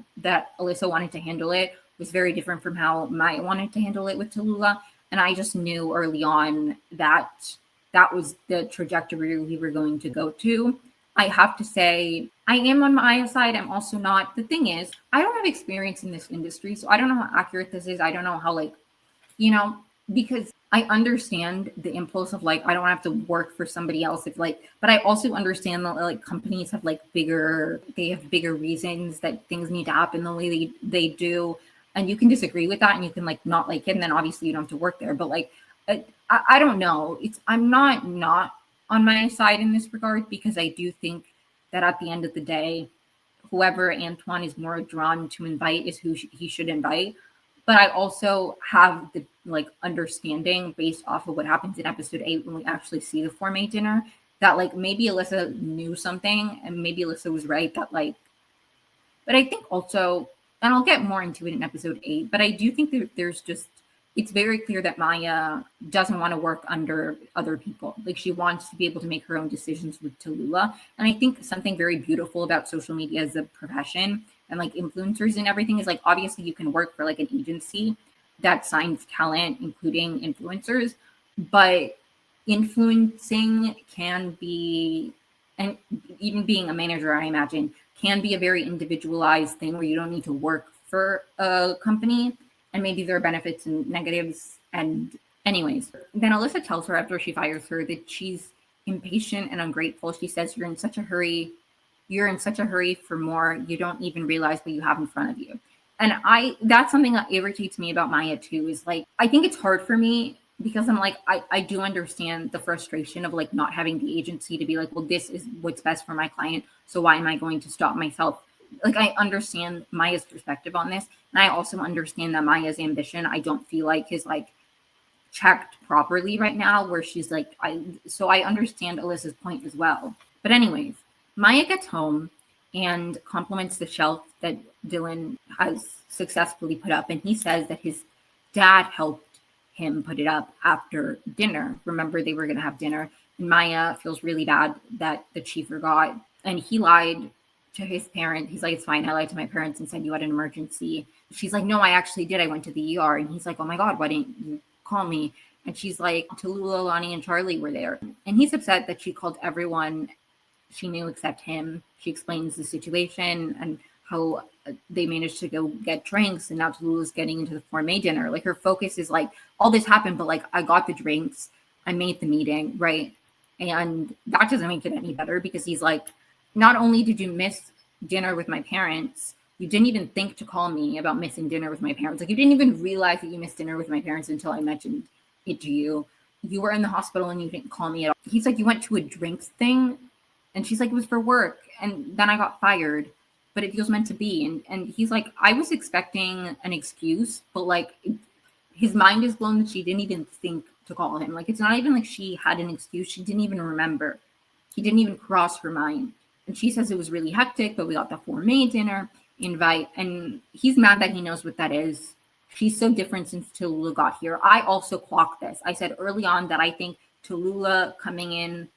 Alyssa wanted to handle it was very different from how Maya wanted to handle it with Tallulah. And I just knew early on that that was the trajectory we were going to go to. I have to say, I am on Maya's side. I'm also not. The thing is, I don't have experience in this industry, so I don't know how accurate this is. I don't know how, like, because I understand the impulse of like, I don't have to work for somebody else if like, but I also understand that like companies have like bigger reasons that things need to happen the way they do. And you can disagree with that and you can like not like it. And then obviously you don't have to work there, but like, I don't know. I'm not on my side in this regard, because I do think that at the end of the day, whoever Antoine is more drawn to invite is who he should invite. But I also have the like understanding based off of what happens in episode 8 when we actually see the four-maid dinner, that like maybe Alyssa knew something and maybe Alyssa was right that like, but I think also, and I'll get more into it in episode 8, but I do think that there's just, it's very clear that Maya doesn't want to work under other people. Like she wants to be able to make her own decisions with Tallulah. And I think something very beautiful about social media as a profession and like influencers and everything is like, obviously you can work for like an agency that signs talent, including influencers, but influencing can be, and even being a manager, I imagine, can be a very individualized thing where you don't need to work for a company. And maybe there are benefits and negatives. And anyways, then Alyssa tells her after she fires her that she's impatient and ungrateful. She says, you're in such a hurry for more. You don't even realize what you have in front of you. And that's something that irritates me about Maya too, is like, I think it's hard for me because I'm like, I do understand the frustration of like not having the agency to be like, well, this is what's best for my client. So why am I going to stop myself? Like, I understand Maya's perspective on this. And I also understand that Maya's ambition, I don't feel like is like checked properly right now, where she's like, so I understand Alyssa's point as well. But anyways, Maya gets home and compliments the shelf that Dylan has successfully put up. And he says that his dad helped him put it up after dinner. Remember, they were going to have dinner. And Maya feels really bad that she forgot. And he lied to his parent. He's like, it's fine. I lied to my parents and said you had an emergency. She's like, no, I actually did. I went to the ER. And he's like, oh my God, why didn't you call me? And she's like, Tallulah, Lonnie, and Charlie were there. And he's upset that she called everyone she knew except him. She explains the situation and how they managed to go get drinks. And now Tallulah's getting into the four-maid dinner. Like her focus is like, all this happened, but like I got the drinks. I made the meeting, right? And that doesn't make it any better because he's like, not only did you miss dinner with my parents, you didn't even think to call me about missing dinner with my parents. Like you didn't even realize that you missed dinner with my parents until I mentioned it to you. You were in the hospital and you didn't call me at all. He's like, you went to a drinks thing? And she's like, it was for work. And then I got fired, but it feels meant to be. And he's like, I was expecting an excuse, but like his mind is blown that she didn't even think to call him. Like, it's not even like she had an excuse. She didn't even remember. He didn't even cross her mind. And she says it was really hectic, but we got the four-maid dinner invite. And he's mad that he knows what that is. She's so different since Tallulah got here. I also clocked this. I said early on that I think Tallulah coming in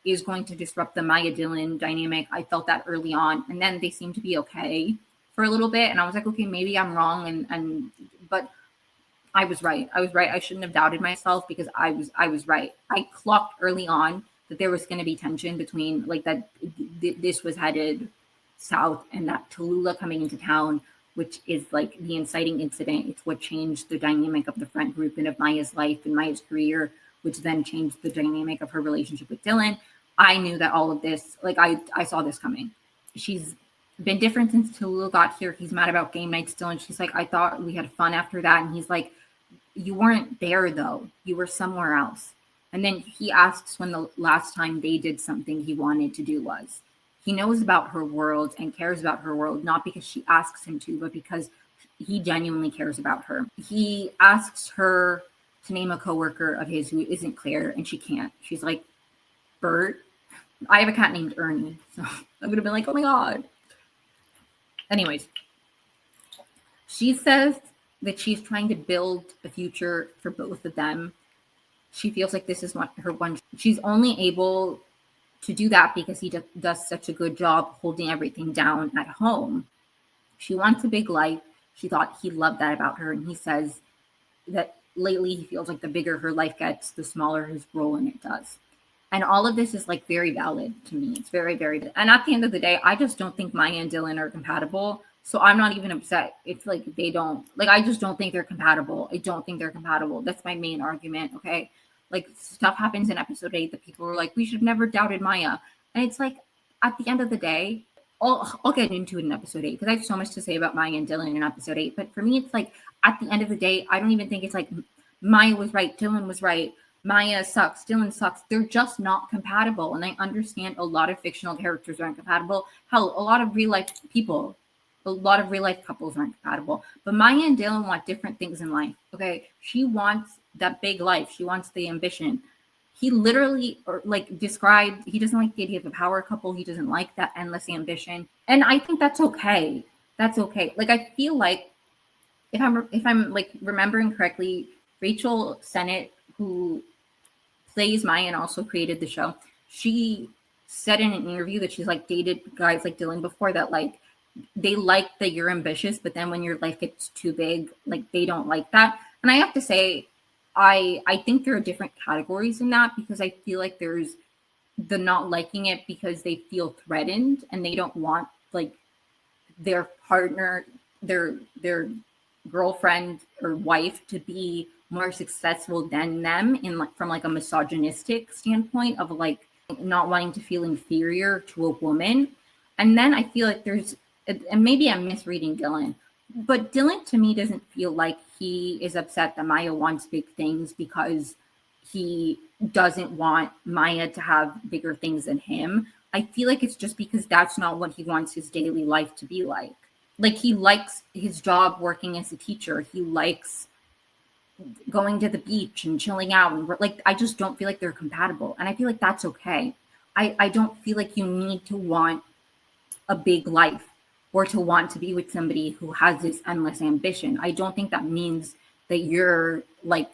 is going to disrupt the Maya Dylan dynamic. I felt that early on. And then they seemed to be okay for a little bit. And I was like, okay, maybe I'm wrong. But I was right. I shouldn't have doubted myself because I was right. I clocked early on that there was going to be tension between like that this was headed south, and that Tallulah coming into town, which is like the inciting incident, it's what changed the dynamic of the friend group and of Maya's life and Maya's career, which then changed the dynamic of her relationship with Dylan. I knew that all of this, like I saw this coming. She's been different since Tallulah got here. He's mad about game night still. And she's like, I thought we had fun after that. And he's like, you weren't there though. You were somewhere else. And then he asks when the last time they did something he wanted to do was. He knows about her world and cares about her world, not because she asks him to, but because he genuinely cares about her. He asks her to name a coworker of his who isn't Claire, and she can't. She's like, Bert. I have a cat named Ernie, so I would have been like, oh my God. Anyways, she says that she's trying to build a future for both of them. She feels like this is her one. She's only able to do that because he does such a good job holding everything down at home. She wants a big life. She thought he loved that about her. And he says that lately he feels like the bigger her life gets, the smaller his role in it does. And all of this is like very valid to me. It's very, very, and at the end of the day, I just don't think Maya and Dylan are compatible. So I'm not even upset. It's like they don't, like, I just don't think they're compatible. I don't think they're compatible. That's my main argument. Okay. Like, stuff happens in episode 8 that people were like, we should have never doubted Maya. And it's like, at the end of the day, I'll get into it in episode 8 because I have so much to say about Maya and Dylan in episode 8. But for me, it's like, at the end of the day, I don't even think it's like Maya was right, Dylan was right, Maya sucks, Dylan sucks. They're just not compatible. And I understand a lot of fictional characters aren't compatible. Hell, a lot of real life people, a lot of real life couples aren't compatible. But Maya and Dylan want different things in life. Okay. She wants that big life. She wants the ambition. He literally described, he doesn't like the idea of a power couple. He doesn't like that endless ambition. And I think that's okay. That's okay. Like, I feel like if I'm like remembering correctly, Rachel Sennett, who plays Maya and also created the show, she said in an interview that she's like dated guys like Dylan before that, like, they like that you're ambitious, but then when your life gets too big, like, they don't like that. And I have to say, I think there are different categories in that, because I feel like there's the not liking it because they feel threatened and they don't want like their partner, their girlfriend or wife to be more successful than them in like from like a misogynistic standpoint of like not wanting to feel inferior to a woman. And then I feel like there's, and maybe I'm misreading Dylan, but Dylan to me doesn't feel like he is upset that Maya wants big things because he doesn't want Maya to have bigger things than him. I feel like it's just because that's not what he wants his daily life to be like. Like, he likes his job working as a teacher. He likes going to the beach and chilling out. And like, I just don't feel like they're compatible. And I feel like that's okay. I don't feel like you need to want a big life or to want to be with somebody who has this endless ambition. I don't think that means that you're like,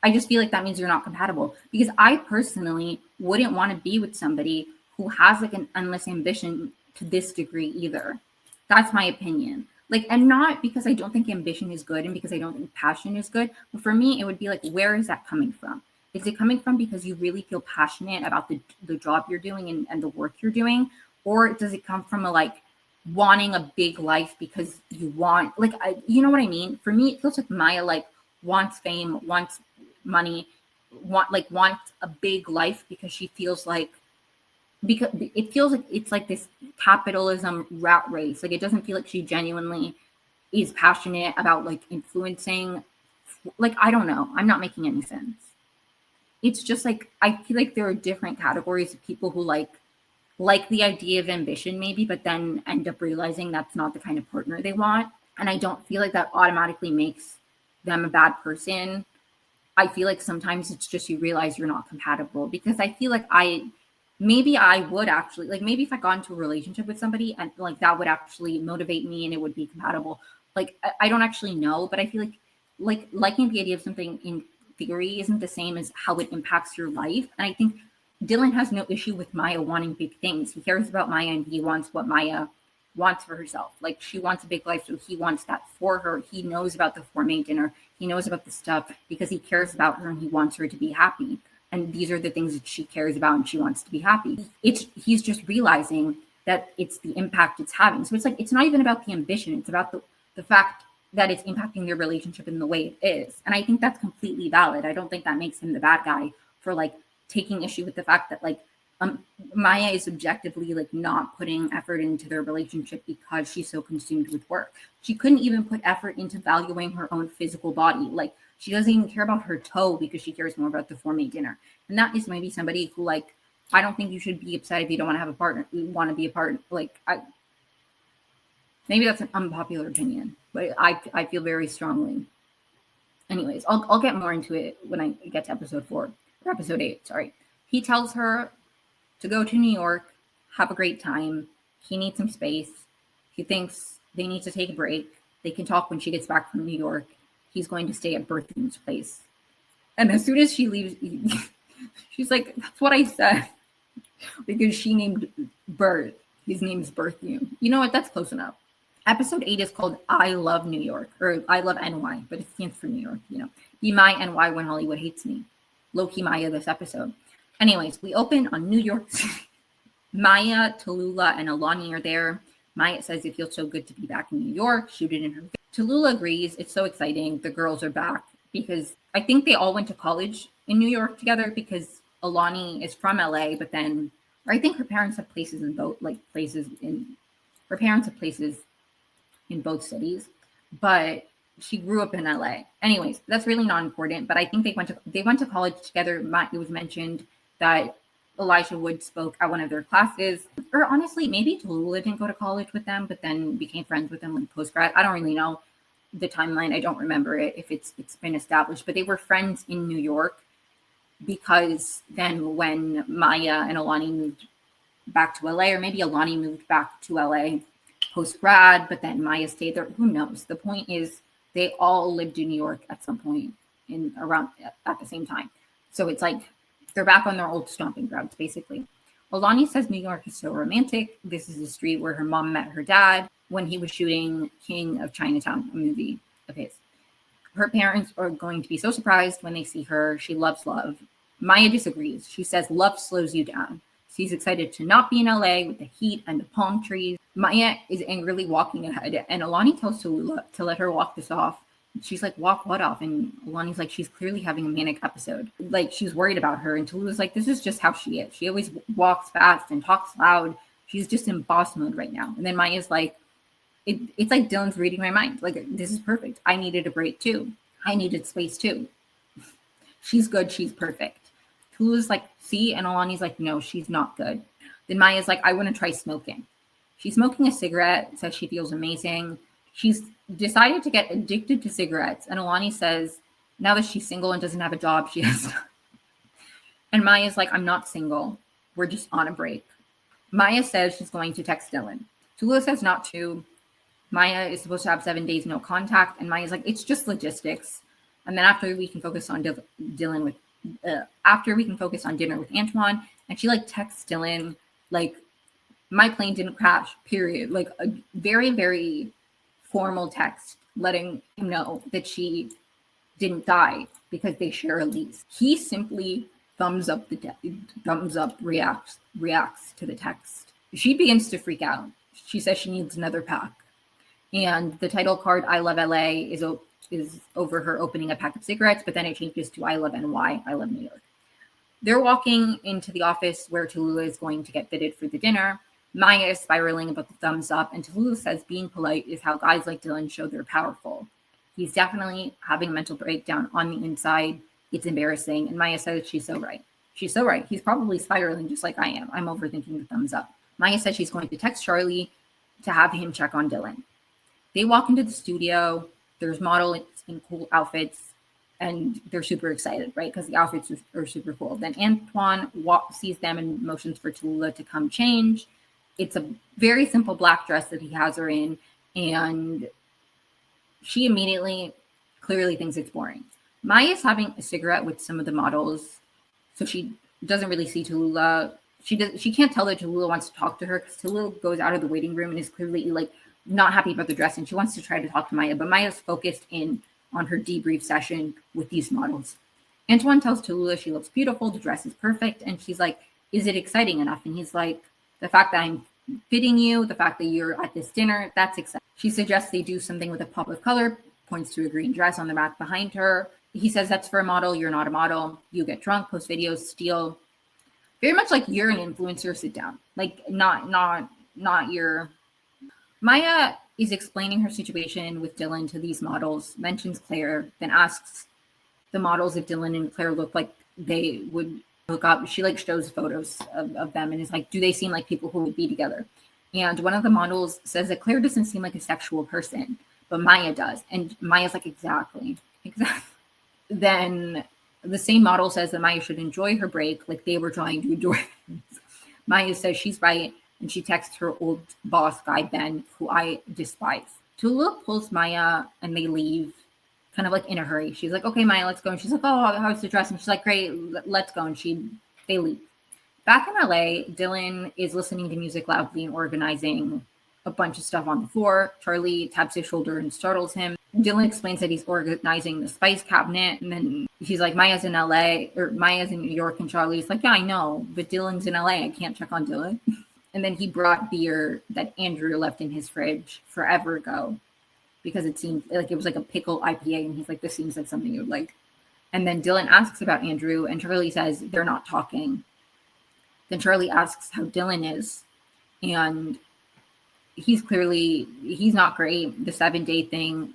I just feel like that means you're not compatible, because I personally wouldn't want to be with somebody who has like an endless ambition to this degree either. That's my opinion. Like, and not because I don't think ambition is good and because I don't think passion is good, but for me, it would be like, where is that coming from? Is it coming from because you really feel passionate about the job you're doing and the work you're doing? Or does it come from a like wanting a big life because you want, like, you know what I mean? For me, it feels like Maya like wants fame, wants money, wants a big life because she feels like, because it feels like it's like this capitalism rat race. Like, it doesn't feel like she genuinely is passionate about like influencing. Like, I don't know. I'm not making any sense. It's just like, I feel like there are different categories of people who like the idea of ambition maybe, but then end up realizing that's not the kind of partner they want. And I don't feel like that automatically makes them a bad person. I feel like sometimes it's just you realize you're not compatible, because I feel like maybe I would actually, like, maybe if I got into a relationship with somebody and like that would actually motivate me and it would be compatible. Like, I don't actually know, but I feel like liking the idea of something in theory isn't the same as how it impacts your life. And I think Dylan has no issue with Maya wanting big things. He cares about Maya and he wants what Maya wants for herself. Like, she wants a big life, so he wants that for her. He knows about the gourmet dinner. He knows about the stuff because he cares about her and he wants her to be happy. And these are the things that she cares about and she wants to be happy. He's just realizing that it's the impact it's having. So it's like, it's not even about the ambition. It's about the fact that it's impacting their relationship in the way it is. And I think that's completely valid. I don't think that makes him the bad guy for like taking issue with the fact that like Maya is objectively like not putting effort into their relationship because she's so consumed with work. She couldn't even put effort into valuing her own physical body. Like, she doesn't even care about her toe because she cares more about the gourmet dinner. And that is maybe somebody who, like, I don't think you should be upset if you don't want to have a partner. You want to be a partner. Like, maybe that's an unpopular opinion, but I feel very strongly. Anyways, I'll get more into it when I get to episode 4 or episode 8. Sorry. He tells her to go to New York, have a great time. He needs some space. He thinks they need to take a break. They can talk when she gets back from New York. He's going to stay at Berthium's place. And as soon as she leaves, she's like, that's what I said. Because she named Bert. His name is Berthium. You know what? That's close enough. Episode 8 is called I Love New York, or I Love NY, but it stands for New York, you know. Be my NY when Hollywood hates me. Low-key Maya this episode. Anyways, we open on New York City. Maya, Tallulah, and Alani are there. Maya says it feels so good to be back in New York. Shoot it in her. Tallulah agrees. It's so exciting. The girls are back because I think they all went to college in New York together because Alani is from LA, but then, or I think her parents have places in both, her parents have places in both cities, but she grew up in LA. Anyways, that's really not important, but I think they went to college together. It was mentioned that Elijah Wood spoke at one of their classes, or honestly, maybe Tallulah didn't go to college with them, but then became friends with them in post-grad. I don't really know the timeline. I don't remember it if it's been established, but they were friends in New York because then when Maya and Alani moved back to LA, or maybe Alani moved back to LA post-grad, but then Maya stayed there. Who knows? The point is they all lived in New York at some point at the same time. So it's like they're back on their old stomping grounds, basically. Alani says New York is so romantic. This is the street where her mom met her dad when he was shooting King of Chinatown, a movie of his. Her parents are going to be so surprised when they see her. She loves love. Maya disagrees. She says love slows you down. She's excited to not be in LA with the heat and the palm trees. Maya is angrily walking ahead, and Alani tells Tallulah to let her walk this off. She's like, walk what off? And Alani's like, she's clearly having a manic episode. Like, she's worried about her. And Tallulah's like, this is just how she is. She always walks fast and talks loud. She's just in boss mode right now. And then Maya's like, it's like Dylan's reading my mind. Like, this is perfect. I needed a break too. I needed space too. She's good. She's perfect. Tallulah's like, see? And Alani's like, no, she's not good. Then Maya's like, I want to try smoking. She's smoking a cigarette, says she feels amazing. She's decided to get addicted to cigarettes. And Alani says, now that she's single and doesn't have a job, she has. And Maya's like, I'm not single. We're just on a break. Maya says she's going to text Dylan. Tallulah says not to. Maya is supposed to have 7 days no contact. And Maya's like, it's just logistics. And then after we can focus on dinner with Antoine. And she like texts Dylan, like, my plane didn't crash, period. Like a very, very formal text letting him know that she didn't die because they share a lease. He simply reacts to the text. She begins to freak out. She says she needs another pack. And the title card, I Love LA, is over her opening a pack of cigarettes, but then it changes to I Love NY, I Love New York. They're walking into the office where Tallulah is going to get fitted for the dinner. Maya is spiraling about the thumbs up, and Tallulah says being polite is how guys like Dylan show they're powerful. He's definitely having a mental breakdown on the inside. It's embarrassing, and Maya says she's so right. She's so right. He's probably spiraling just like I am. I'm overthinking the thumbs up. Maya says she's going to text Charlie to have him check on Dylan. They walk into the studio. There's models in cool outfits, and they're super excited, right? Because the outfits are super cool. Then Antoine sees them and motions for Tallulah to come change. It's a very simple black dress that he has her in, and she immediately clearly thinks it's boring. Maya's having a cigarette with some of the models, so she doesn't really see Tallulah. She can't tell that Tallulah wants to talk to her because Tallulah goes out of the waiting room and is clearly like not happy about the dress, and she wants to try to talk to Maya, but Maya's focused in on her debrief session with these models. Antoine tells Tallulah she looks beautiful, the dress is perfect, and she's like, is it exciting enough? And he's like, the fact that I'm fitting you, the fact that you're at this dinner, that's exciting. She suggests they do something with a pop of color, points to a green dress on the rack behind her. He says, that's for a model, you're not a model. You get drunk, post videos, steal. Very much like you're an influencer, sit down. Like not your... Maya is explaining her situation with Dylan to these models, mentions Claire, then asks the models if Dylan and Claire look like they would hook up. She like shows photos of them and is like, do they seem like people who would be together? And one of the models says that Claire doesn't seem like a sexual person, but Maya does. And Maya's like, exactly. Then the same model says that Maya should enjoy her break like they were trying to enjoy. Maya says she's right, and she texts her old boss guy, Ben, who I despise. Tallulah pulls Maya, and they leave kind of like in a hurry. She's like, okay, Maya, let's go. And she's like, oh, how's the dress? And she's like, great, let's go. And they leave. Back in LA, Dylan is listening to music loudly and organizing a bunch of stuff on the floor. Charlie taps his shoulder and startles him. Dylan explains that he's organizing the spice cabinet. And then he's like, Maya's in LA, or Maya's in New York. And Charlie's like, yeah, I know, but Dylan's in LA. I can't check on Dylan. And then he brought beer that Andrew left in his fridge forever ago, because it seemed like it was like a pickle IPA. And he's like, this seems like something you would like. And then Dylan asks about Andrew, and Charlie says they're not talking. Then Charlie asks how Dylan is. And he's not great. The 7-day thing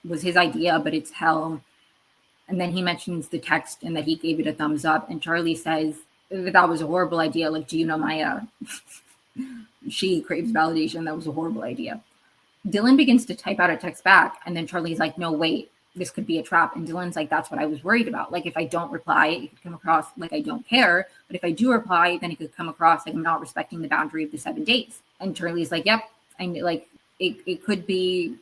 was his idea, but it's hell. And then he mentions the text and that he gave it a thumbs up. And Charlie says that was a horrible idea. Like, do you know Maya? She craves validation. That was a horrible idea. Dylan begins to type out a text back. And then Charlie's like, no, wait, this could be a trap. And Dylan's like, that's what I was worried about. Like, if I don't reply, it could come across like I don't care. But if I do reply, then it could come across like I'm not respecting the boundary of the 7 days. And Charlie's like, yep. And like, it could be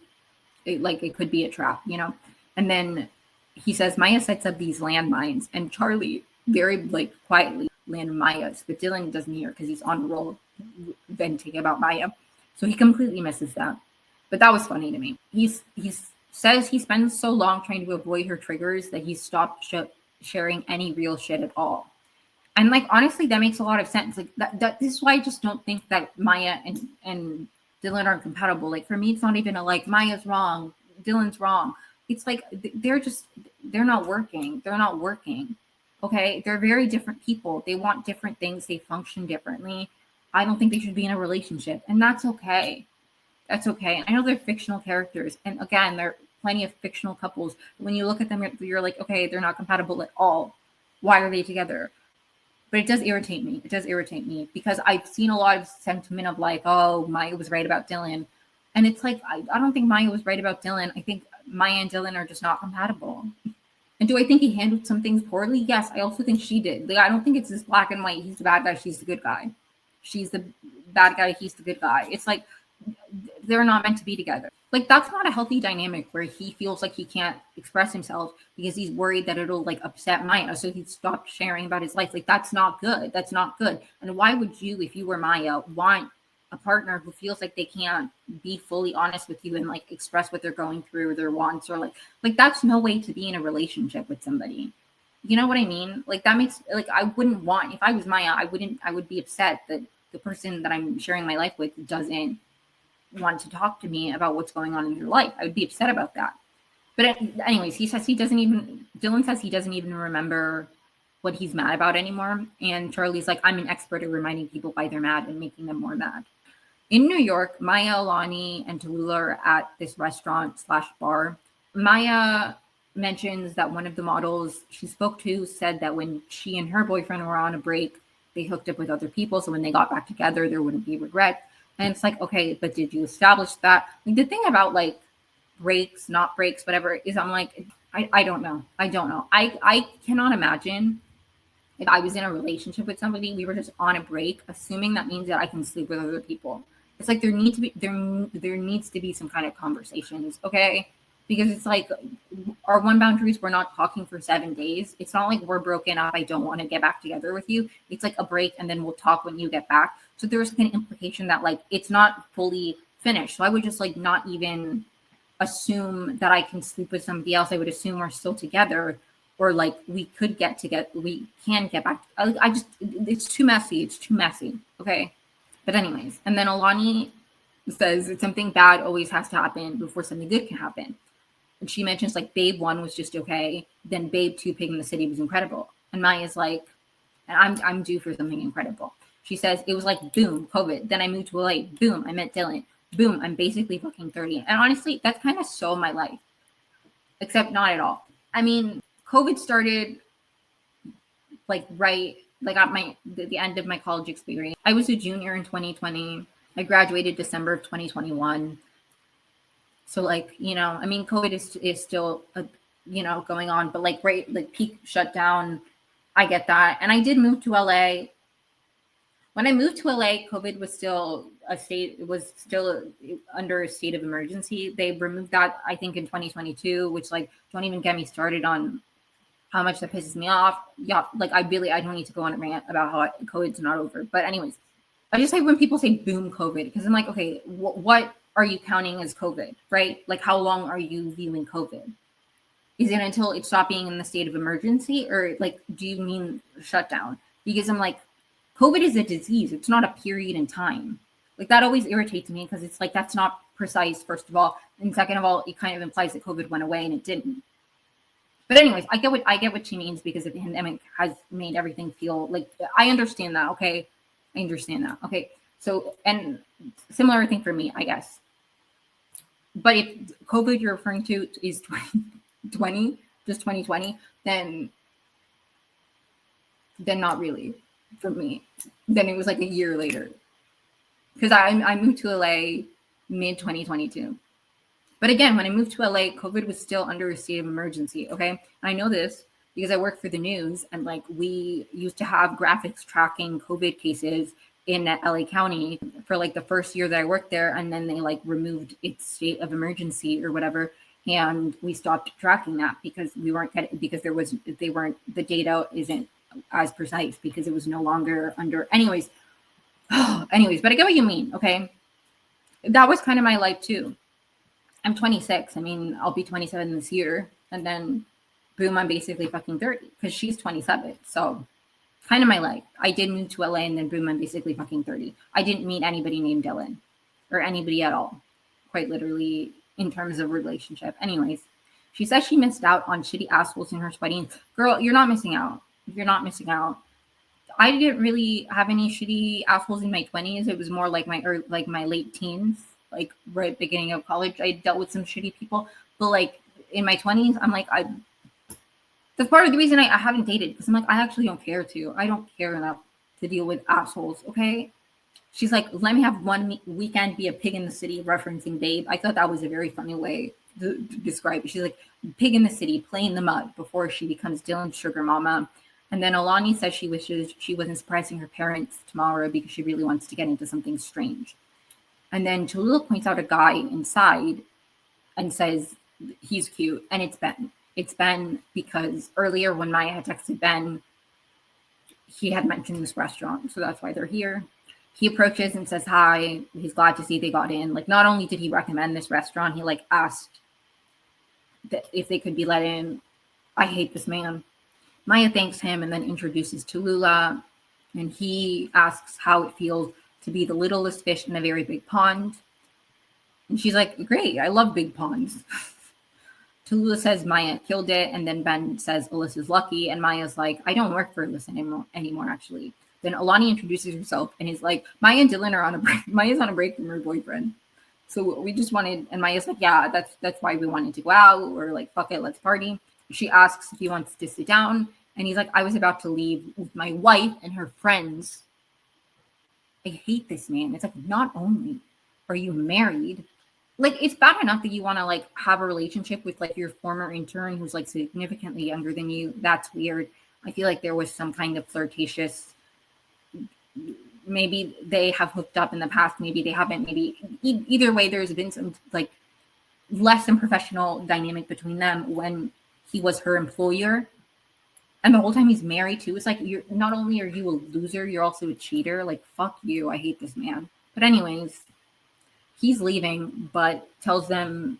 a trap, you know? And then he says, Maya sets up these landmines, and Charlie very like quietly land Maya's, but Dylan doesn't hear because he's on a roll venting about Maya. So he completely misses that. But that was funny to me. He says he spends so long trying to avoid her triggers that he stopped sharing any real shit at all. And like, honestly, that makes a lot of sense. Like that this is why I just don't think that Maya and Dylan aren't compatible. Like, for me, it's not even a like Maya's wrong, Dylan's wrong. It's like they're not working. They're not working. Okay, they're very different people. They want different things. They function differently. I don't think they should be in a relationship, and that's okay. That's okay. I know they're fictional characters, and again, there are plenty of fictional couples. When you look at them, you're like, okay, they're not compatible at all. Why are they together? But it does irritate me. It does irritate me because I've seen a lot of sentiment of like, oh, Maya was right about Dylan. And it's like, I don't think Maya was right about Dylan. I think Maya and Dylan are just not compatible. And do I think he handled some things poorly? Yes, I also think she did. Like, I don't think it's this black and white. He's the bad guy. She's the good guy. She's the bad guy. He's the good guy. It's like, they're not meant to be together. Like, that's not a healthy dynamic where he feels like he can't express himself because he's worried that it'll like upset Maya. So he stopped sharing about his life. Like, that's not good. That's not good. And why would you, if you were Maya, want a partner who feels like they can't be fully honest with you and like express what they're going through or their wants, or like that's no way to be in a relationship with somebody. You know what I mean? Like, that makes, like, I wouldn't want, if I was Maya, I would be upset that the person that I'm sharing my life with doesn't want to talk to me about what's going on in your life. I would be upset about that. But anyways, Dylan says he doesn't even remember what he's mad about anymore. And Charlie's like, I'm an expert at reminding people why they're mad and making them more mad. In New York, Maya, Alani, and Tallulah are at this restaurant/bar. Maya mentions that one of the models she spoke to said that when she and her boyfriend were on a break, they hooked up with other people. So when they got back together, there wouldn't be regret. And it's like, okay, but did you establish that? Like, the thing about like breaks, not breaks, whatever, is I'm like, I don't know. I don't know. I cannot imagine if I was in a relationship with somebody, we were just on a break, assuming that means that I can sleep with other people. It's like there needs to be some kind of conversations, okay? Because it's like our one boundaries, we're not talking for 7 days. It's not like we're broken up. I don't want to get back together with you. It's like a break and then we'll talk when you get back. So there's like an implication that like it's not fully finished. So I would just like not even assume that I can sleep with somebody else. I would assume we're still together, or like we can get back. It's too messy. It's too messy. Okay. But anyways, and then Alani says that something bad always has to happen before something good can happen. And she mentions like Babe 1 was just okay. Then Babe 2, Pig in the City, was incredible. And Maya's like, and I'm due for something incredible. She says, it was like, boom, COVID. Then I moved to LA. Boom, I met Dylan. Boom, I'm basically fucking 30. And honestly, that's kind of so my life. Except not at all. I mean, COVID started like at the end of my college experience. I was a junior in 2020. I graduated December of 2021. So like, you know, I mean, COVID is still, going on, but like, right, like peak shutdown, I get that. And I did move to LA. When I moved to LA, COVID was still under a state of emergency. They removed that, I think, in 2022, which like don't even get me started on how much that pisses me off. Yeah, like I don't need to go on a rant about how COVID's not over. But anyways, I just like when people say boom COVID, because I'm like, okay, what are you counting as COVID, right? Like how long are you viewing COVID? Is it until it stopped being in the state of emergency, or like do you mean shutdown? Because I'm like, COVID is a disease. It's not a period in time. Like that always irritates me because it's like that's not precise, first of all. And second of all, it kind of implies that COVID went away and it didn't. But anyways, I get what she means, because the pandemic has made everything feel like, I understand that. Okay. I understand that. Okay. So, and similar thing for me, I guess. But if COVID you're referring to is 2020, just 2020, then not really for me. Then it was like a year later, because I moved to LA mid 2022. But again, when I moved to LA, COVID was still under a state of emergency. Okay. I know this because I work for the news, and like we used to have graphics tracking COVID cases in LA County for like the first year that I worked there. And then they like removed its state of emergency or whatever. And we stopped tracking that because we weren't getting, because the data isn't as precise because it was no longer under, anyways, but I get what you mean. Okay. That was kind of my life too. I'm 26. I mean, I'll be 27 this year. And then boom, I'm basically fucking 30 because she's 27. So kind of my life. I did move to LA, and then boom, I'm basically fucking 30. I didn't meet anybody named Dylan or anybody at all, quite literally, in terms of relationship. Anyways, she says she missed out on shitty assholes in her 20s. Girl, you're not missing out. You're not missing out. I didn't really have any shitty assholes in my 20s. It was more like my late teens, like right beginning of college. I dealt with some shitty people, but like in my 20s, I'm like, that's part of the reason I haven't dated, because I'm like, I actually don't care to. I don't care enough to deal with assholes. Okay. She's like, let me have one weekend be a pig in the city, referencing Babe. I thought that was a very funny way to describe it. She's like, pig in the city, play in the mud before she becomes Dylan's sugar mama. And then Alani says she wishes she wasn't surprising her parents tomorrow because she really wants to get into something strange. And then Tallulah points out a guy inside and says he's cute, and it's Ben. It's Ben because earlier when Maya had texted Ben, he had mentioned this restaurant, so that's why they're here. He approaches and says hi. He's glad to see they got in. Like, not only did he recommend this restaurant, he like asked that if they could be let in. I hate this man. Maya thanks him and then introduces Tallulah, and he asks how it feels to be the littlest fish in a very big pond. And she's like, great, I love big ponds. Tallulah says Maya killed it, and then Ben says Alyssa's lucky, and Maya's like, I don't work for Alyssa anymore, actually. Then Alani introduces herself, and he's like, Maya and Dylan are on a break. Maya's on a break from her boyfriend. So we just wanted, and Maya's like, yeah, that's why we wanted to go out, or like, fuck it, let's party. She asks if he wants to sit down, and he's like, I was about to leave with my wife and her friends. I hate this man. It's like, not only are you married, like, it's bad enough that you want to like have a relationship with like your former intern who's like significantly younger than you. That's weird. I feel like there was some kind of flirtatious, maybe they have hooked up in the past, maybe they haven't, maybe either way, there's been some like less than professional dynamic between them when he was her employer. And the whole time he's married too. It's like, you're not only are you a loser, you're also a cheater. Like, fuck you. I hate this man. But anyways, he's leaving, but tells them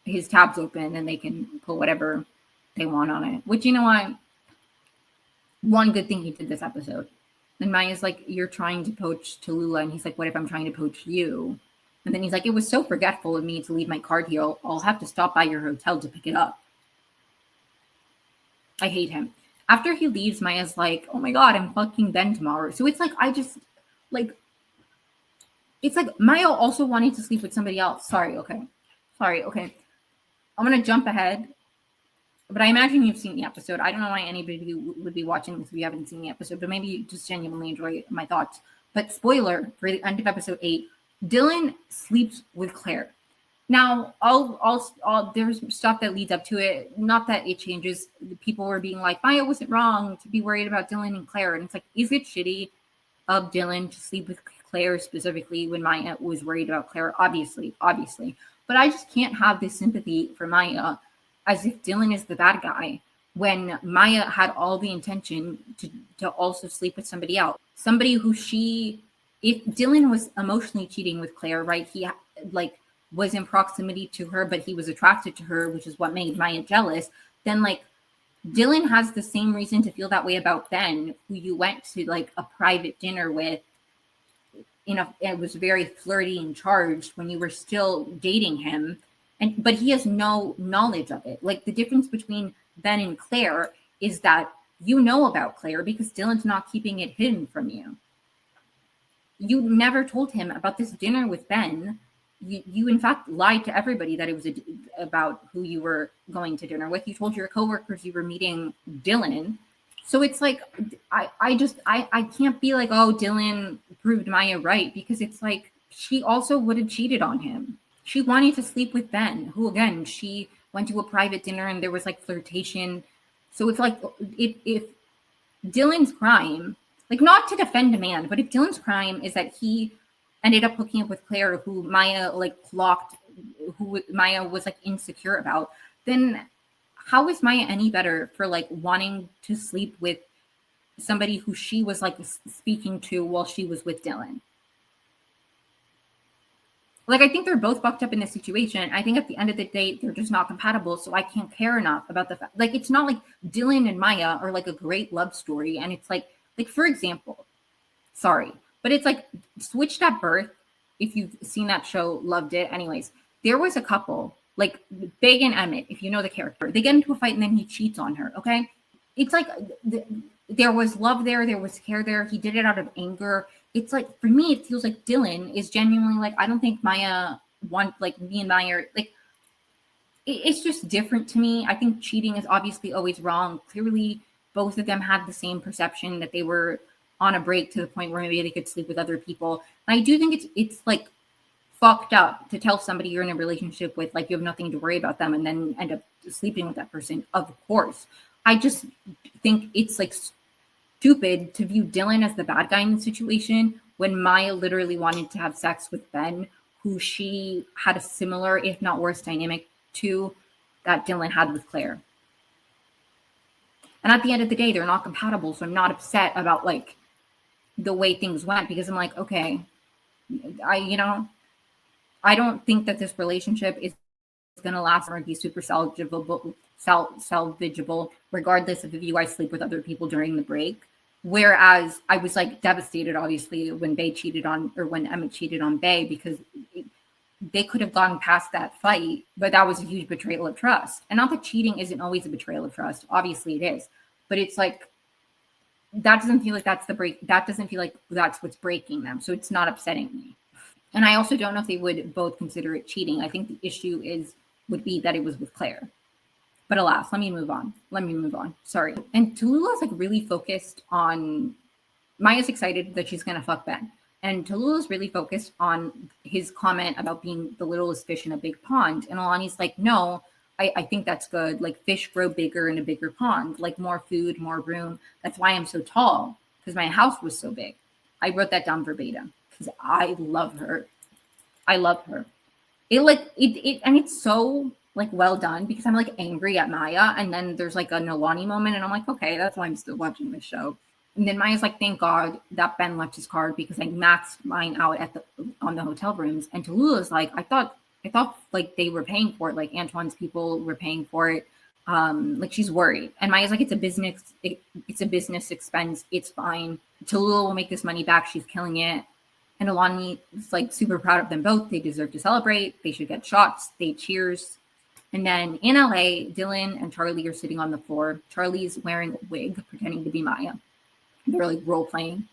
his tab's open and they can put whatever they want on it. Which, you know what? One good thing he did this episode. And Maya's like, you're trying to poach Tallulah. And he's like, what if I'm trying to poach you? And then he's like, it was so forgetful of me to leave my card here. I'll have to stop by your hotel to pick it up. I hate him. After he leaves, Maya's like, oh my God, I'm fucking Ben tomorrow. So it's like, it's like Maya also wanted to sleep with somebody else. Sorry, okay. I'm going to jump ahead. But I imagine you've seen the episode. I don't know why anybody would be watching this if you haven't seen the episode, but maybe you just genuinely enjoy my thoughts. But spoiler for the end of episode 8, Dylan sleeps with Claire. Now, there's stuff that leads up to it. Not that it changes. People were being like, Maya wasn't wrong to be worried about Dylan and Claire. And it's like, is it shitty of Dylan to sleep with Claire specifically when Maya was worried about Claire, obviously. But I just can't have this sympathy for Maya as if Dylan is the bad guy when Maya had all the intention to also sleep with somebody else. Somebody who if Dylan was emotionally cheating with Claire, right? He like was in proximity to her, but he was attracted to her, which is what made Maya jealous. Then like Dylan has the same reason to feel that way about Ben, who you went to like a private dinner with. It was very flirty and charged when you were still dating him, but he has no knowledge of it. Like the difference between Ben and Claire is that you know about Claire because Dylan's not keeping it hidden from you. You never told him about this dinner with Ben. You in fact lied to everybody that it was about who you were going to dinner with. You told your coworkers you were meeting Dylan. So it's like, I can't be like, oh, Dylan proved Maya right, because it's like, she also would have cheated on him. She wanted to sleep with Ben, who again, she went to a private dinner and there was like flirtation. So it's like, if Dylan's crime, like not to defend a man, but if Dylan's crime is that he ended up hooking up with Claire, who Maya like clocked, who Maya was like insecure about, then how is Maya any better for like wanting to sleep with somebody who she was like speaking to while she was with Dylan? Like, I think they're both fucked up in this situation. I think at the end of the day, they're just not compatible. So I can't care enough about the fact, like, it's not like Dylan and Maya are like a great love story. And it's like for example, sorry, but it's like Switched at Birth. If you've seen that show, loved it. Anyways, there was a couple, like Big and Emmett, if you know the character, they get into a fight and then he cheats on her. Okay. It's like there was love there. There was care there. He did it out of anger. It's like, for me, it feels like Dylan is genuinely like, I don't think Maya like me and Maya, like, it's just different to me. I think cheating is obviously always wrong. Clearly, both of them had the same perception that they were on a break to the point where maybe they could sleep with other people. And I do think it's like fucked up to tell somebody you're in a relationship with, like, you have nothing to worry about them and then end up sleeping with that person. Of course. I just think it's like stupid to view Dylan as the bad guy in the situation when Maya literally wanted to have sex with Ben, who she had a similar, if not worse, dynamic to that Dylan had with Claire. And at the end of the day, they're not compatible. So I'm not upset about like the way things went, because I'm like, okay, I don't think that this relationship is going to last or be super salvageable, regardless of if you guys sleep with other people during the break. Whereas I was like devastated, obviously, when Emmett cheated on Bay, because they could have gone past that fight, but that was a huge betrayal of trust. And not that cheating isn't always a betrayal of trust. Obviously it is. But it's like, that doesn't feel like that's the break. That doesn't feel like that's what's breaking them. So it's not upsetting me. And I also don't know if they would both consider it cheating. I think the issue would be that it was with Claire. But alas, let me move on. Sorry. And Tallulah's like really focused on, Maya's excited that she's going to fuck Ben. And Tallulah's really focused on his comment about being the littlest fish in a big pond. And Alani's like, no, I think that's good. Like, fish grow bigger in a bigger pond, like more food, more room. That's why I'm so tall, because my house was so big. I wrote that down verbatim because I love her. And it's so like well done, because I'm like angry at Maya, and then there's like a Nolani moment, and I'm like, okay, that's why I'm still watching this show. And then Maya's like, thank God that Ben left his card, because I maxed mine out on the hotel rooms. And Tallulah's like, I thought like they were paying for it, like Antoine's people were paying for it. Like, she's worried. And Maya's like, it's a business expense. It's fine. Tallulah will make this money back. She's killing it. And Alani is like super proud of them both. They deserve to celebrate. They should get shots. They cheers. And then in LA, Dylan and Charlie are sitting on the floor. Charlie's wearing a wig, pretending to be Maya. They're like role playing.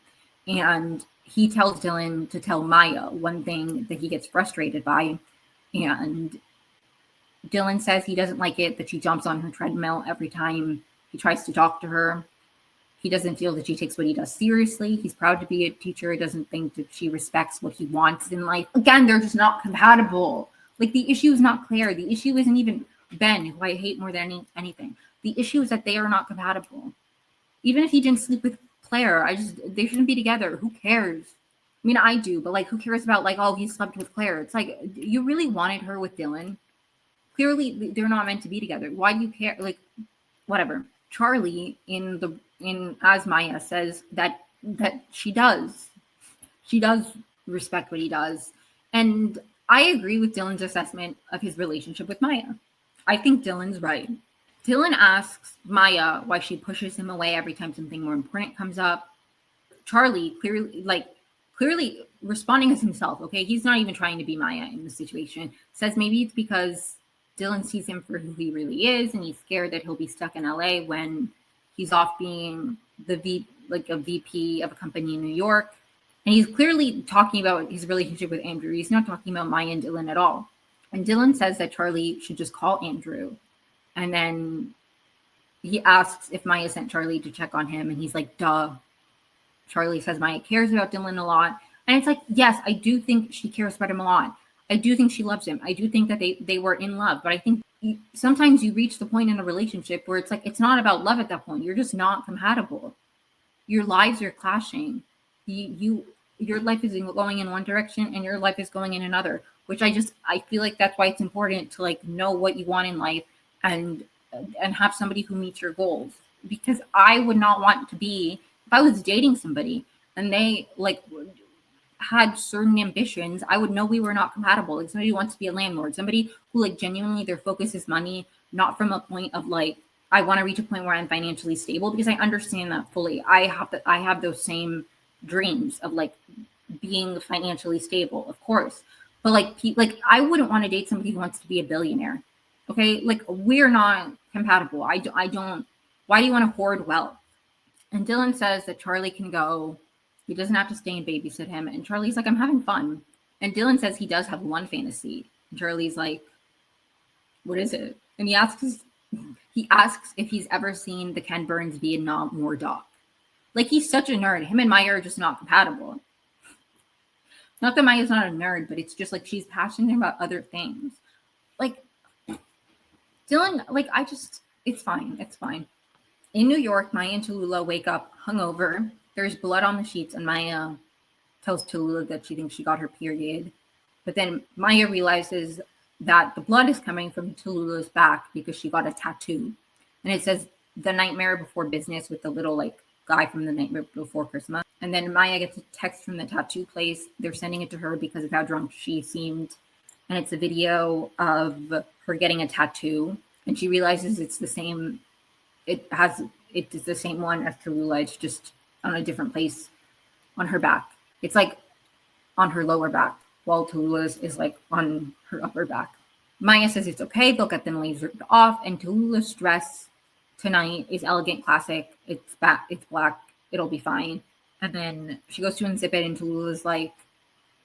And he tells Dylan to tell Maya one thing that he gets frustrated by. And Dylan says he doesn't like it that she jumps on her treadmill every time he tries to talk to her. He doesn't feel that she takes what he does seriously. He's proud to be a teacher. He doesn't think that she respects what he wants in life. Again, they're just not compatible. Like, the issue is not Claire. The issue isn't even Ben, who I hate more than anything. The issue is that they are not compatible. Even if he didn't sleep with Claire. They shouldn't be together. Who cares? I mean, I do, but like, who cares about like, oh, he slept with Claire? It's like, you really wanted her with Dylan. Clearly, they're not meant to be together. Why do you care? Like, whatever. Charlie in as Maya says that she does respect what he does, and I agree with Dylan's assessment of his relationship with Maya. I think Dylan's right. Dylan asks Maya why she pushes him away every time something more important comes up. Charlie clearly responding as himself. Okay, he's not even trying to be Maya in the situation. Says maybe it's because Dylan sees him for who he really is, and he's scared that he'll be stuck in LA when he's off being a VP of a company in New York. And he's clearly talking about his relationship with Andrew. He's not talking about Maya and Dylan at all. And Dylan says that Charlie should just call Andrew. And then he asks if Maya sent Charlie to check on him. And he's like, duh. Charlie says Maya cares about Dylan a lot. And it's like, yes, I do think she cares about him a lot. I do think she loves him. I do think that they were in love. But I think sometimes you reach the point in a relationship where it's like, it's not about love at that point. You're just not compatible. Your lives are clashing. Your life is going in one direction and your life is going in another, which I feel like that's why it's important to like know what you want in life and have somebody who meets your goals. Because I would not want to be, if I was dating somebody and they like had certain ambitions, I would know we were not compatible. Like somebody who wants to be a landlord, somebody who like genuinely their focus is money, not from a point of like, I want to reach a point where I'm financially stable, because I understand that fully. I have those same dreams of like being financially stable, of course. But like I wouldn't want to date somebody who wants to be a billionaire. Okay, like we're not compatible. I don't. Why do you want to hoard wealth? And Dylan says that Charlie can go. He doesn't have to stay and babysit him. And Charlie's like, I'm having fun. And Dylan says he does have one fantasy. And Charlie's like, what is it? And he asks if he's ever seen the Ken Burns Vietnam War doc. Like, he's such a nerd. Him and Maya are just not compatible. Not that Maya's not a nerd, but it's just like she's passionate about other things. Like, Dylan, like, it's fine. It's fine. In New York, Maya and Tallulah wake up hungover. There's blood on the sheets, and Maya tells Tallulah that she thinks she got her period. But then Maya realizes that the blood is coming from Tallulah's back because she got a tattoo. And it says The Nightmare Before Business with the little like guy from The Nightmare Before Christmas. And then Maya gets a text from the tattoo place. They're sending it to her because of how drunk she seemed. And it's a video of her getting a tattoo. And she realizes it's the same. It's the same one as Tallulah. It's just on a different place on her back. It's like on her lower back, while Tallulah's is like on her upper back. Maya says it's okay. They'll get them lasered off. And Tallulah's dress tonight is elegant, classic. It's black. It'll be fine. And then she goes to unzip it, and Tallulah's like,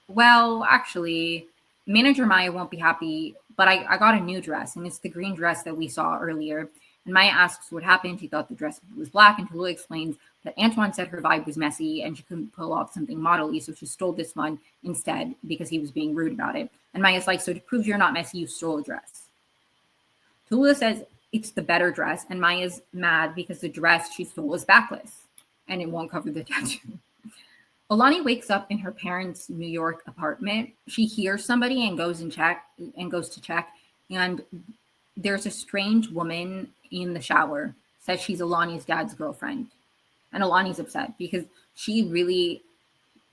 well, actually, manager Maya won't be happy, but I got a new dress, and it's the green dress that we saw earlier. And Maya asks what happened. He thought the dress was black, and Tallulah explains that Antoine said her vibe was messy and she couldn't pull off something model-y, so she stole this one instead because he was being rude about it. And Maya's like, so to prove you're not messy, you stole a dress. Tallulah says it's the better dress, and Maya's mad because the dress she stole is backless and it won't cover the tattoo. Alani wakes up in her parents' New York apartment. She hears somebody and goes to check, and there's a strange woman in the shower. Says she's Alani's dad's girlfriend. And Alani's upset because she really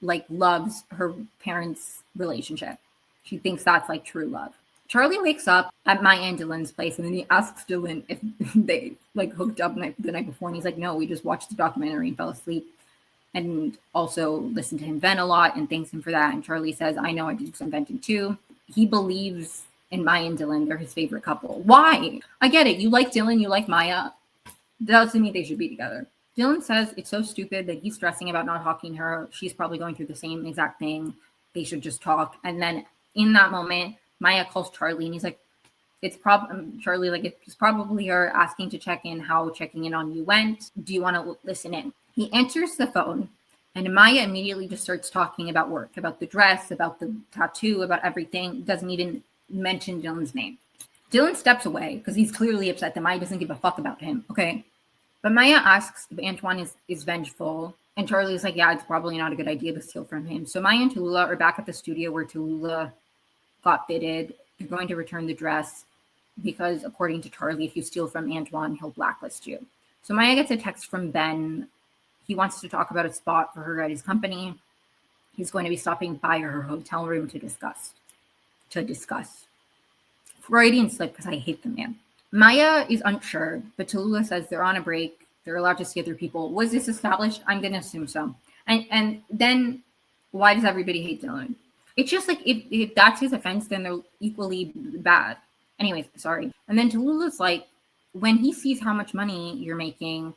like loves her parents' relationship. She thinks that's like true love. Charlie wakes up at Maya and Dylan's place, and then he asks Dylan if they like hooked up the night before, and he's like, no, we just watched the documentary and fell asleep. And also listened to him vent a lot and thanks him for that. And Charlie says, I know, I did some venting too. He believes in Maya and Dylan. They're his favorite couple. Why? I get it. You like Dylan, you like Maya. That doesn't mean they should be together. Dylan says it's so stupid that he's stressing about not talking to her. She's probably going through the same exact thing. They should just talk. And then in that moment, Maya calls Charlie, and he's like, Charlie, like, it's probably her asking to check in how checking in on you went. Do you want to listen in? He answers the phone, and Maya immediately just starts talking about work, about the dress, about the tattoo, about everything. Doesn't even mention Dylan's name. Dylan steps away because he's clearly upset that Maya doesn't give a fuck about him, okay? But Maya asks if Antoine is vengeful, And Charlie's like, yeah, it's probably not a good idea to steal from him. So Maya and Tallulah are back at the studio where Tallulah got fitted. They're going to return the dress because, according to Charlie, if you steal from Antoine, he'll blacklist you. So Maya gets a text from Ben. He wants to talk about a spot for her at his company. He's going to be stopping by her hotel room to discuss. Freudian slip because I hate the man. Maya is unsure, but Tallulah says they're on a break. They're allowed to see other people. Was this established? I'm going to assume so. And then why does everybody hate Dylan? It's just like if that's his offense, then they're equally bad. Anyways, sorry. And then Tallulah's like, when he sees how much money you're making,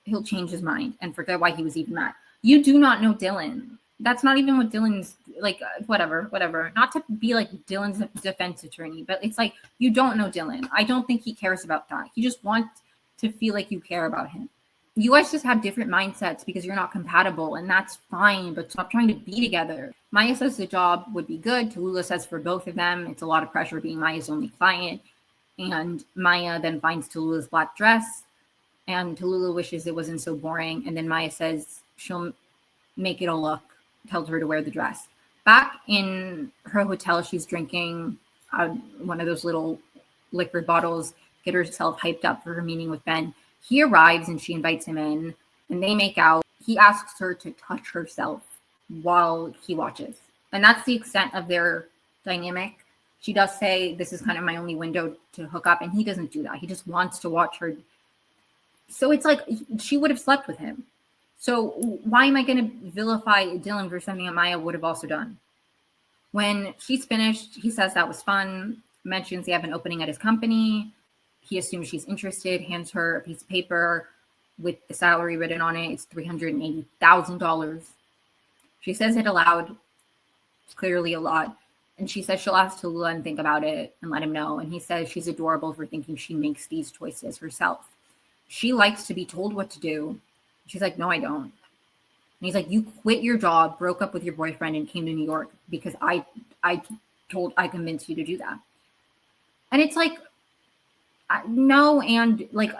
he'll change his mind and forget why he was even mad. You do not know Dylan. That's not even what Dylan's like, whatever. Not to be like Dylan's defense attorney, but it's like, you don't know Dylan. I don't think he cares about that. He just wants to feel like you care about him. You guys just have different mindsets because you're not compatible, and that's fine, but stop trying to be together. Maya says the job would be good. Tallulah says for both of them, it's a lot of pressure being Maya's only client. And Maya then finds Tallulah's black dress, and Tallulah wishes it wasn't so boring. And then Maya says she'll make it a look, tells her to wear the dress. Back in her hotel, she's drinking one of those little liquor bottles, get herself hyped up for her meeting with Ben. He arrives and she invites him in, and they make out. He asks her to touch herself while he watches. And that's the extent of their dynamic. She does say, this is kind of my only window to hook up, and he doesn't do that. He just wants to watch her. So it's like she would have slept with him. So why am I going to vilify Dylan for something that Maya would have also done? When she's finished, he says that was fun, mentions they have an opening at his company. He assumes she's interested, hands her a piece of paper with the salary written on it. It's $380,000. She says it aloud. It's clearly a lot. And she says she'll ask Tallulah and think about it and let him know. And he says she's adorable for thinking she makes these choices herself. She likes to be told what to do. She's like, no, I don't. And he's like, you quit your job, broke up with your boyfriend, and came to New York because I convinced you to do that. And it's like, no. And like,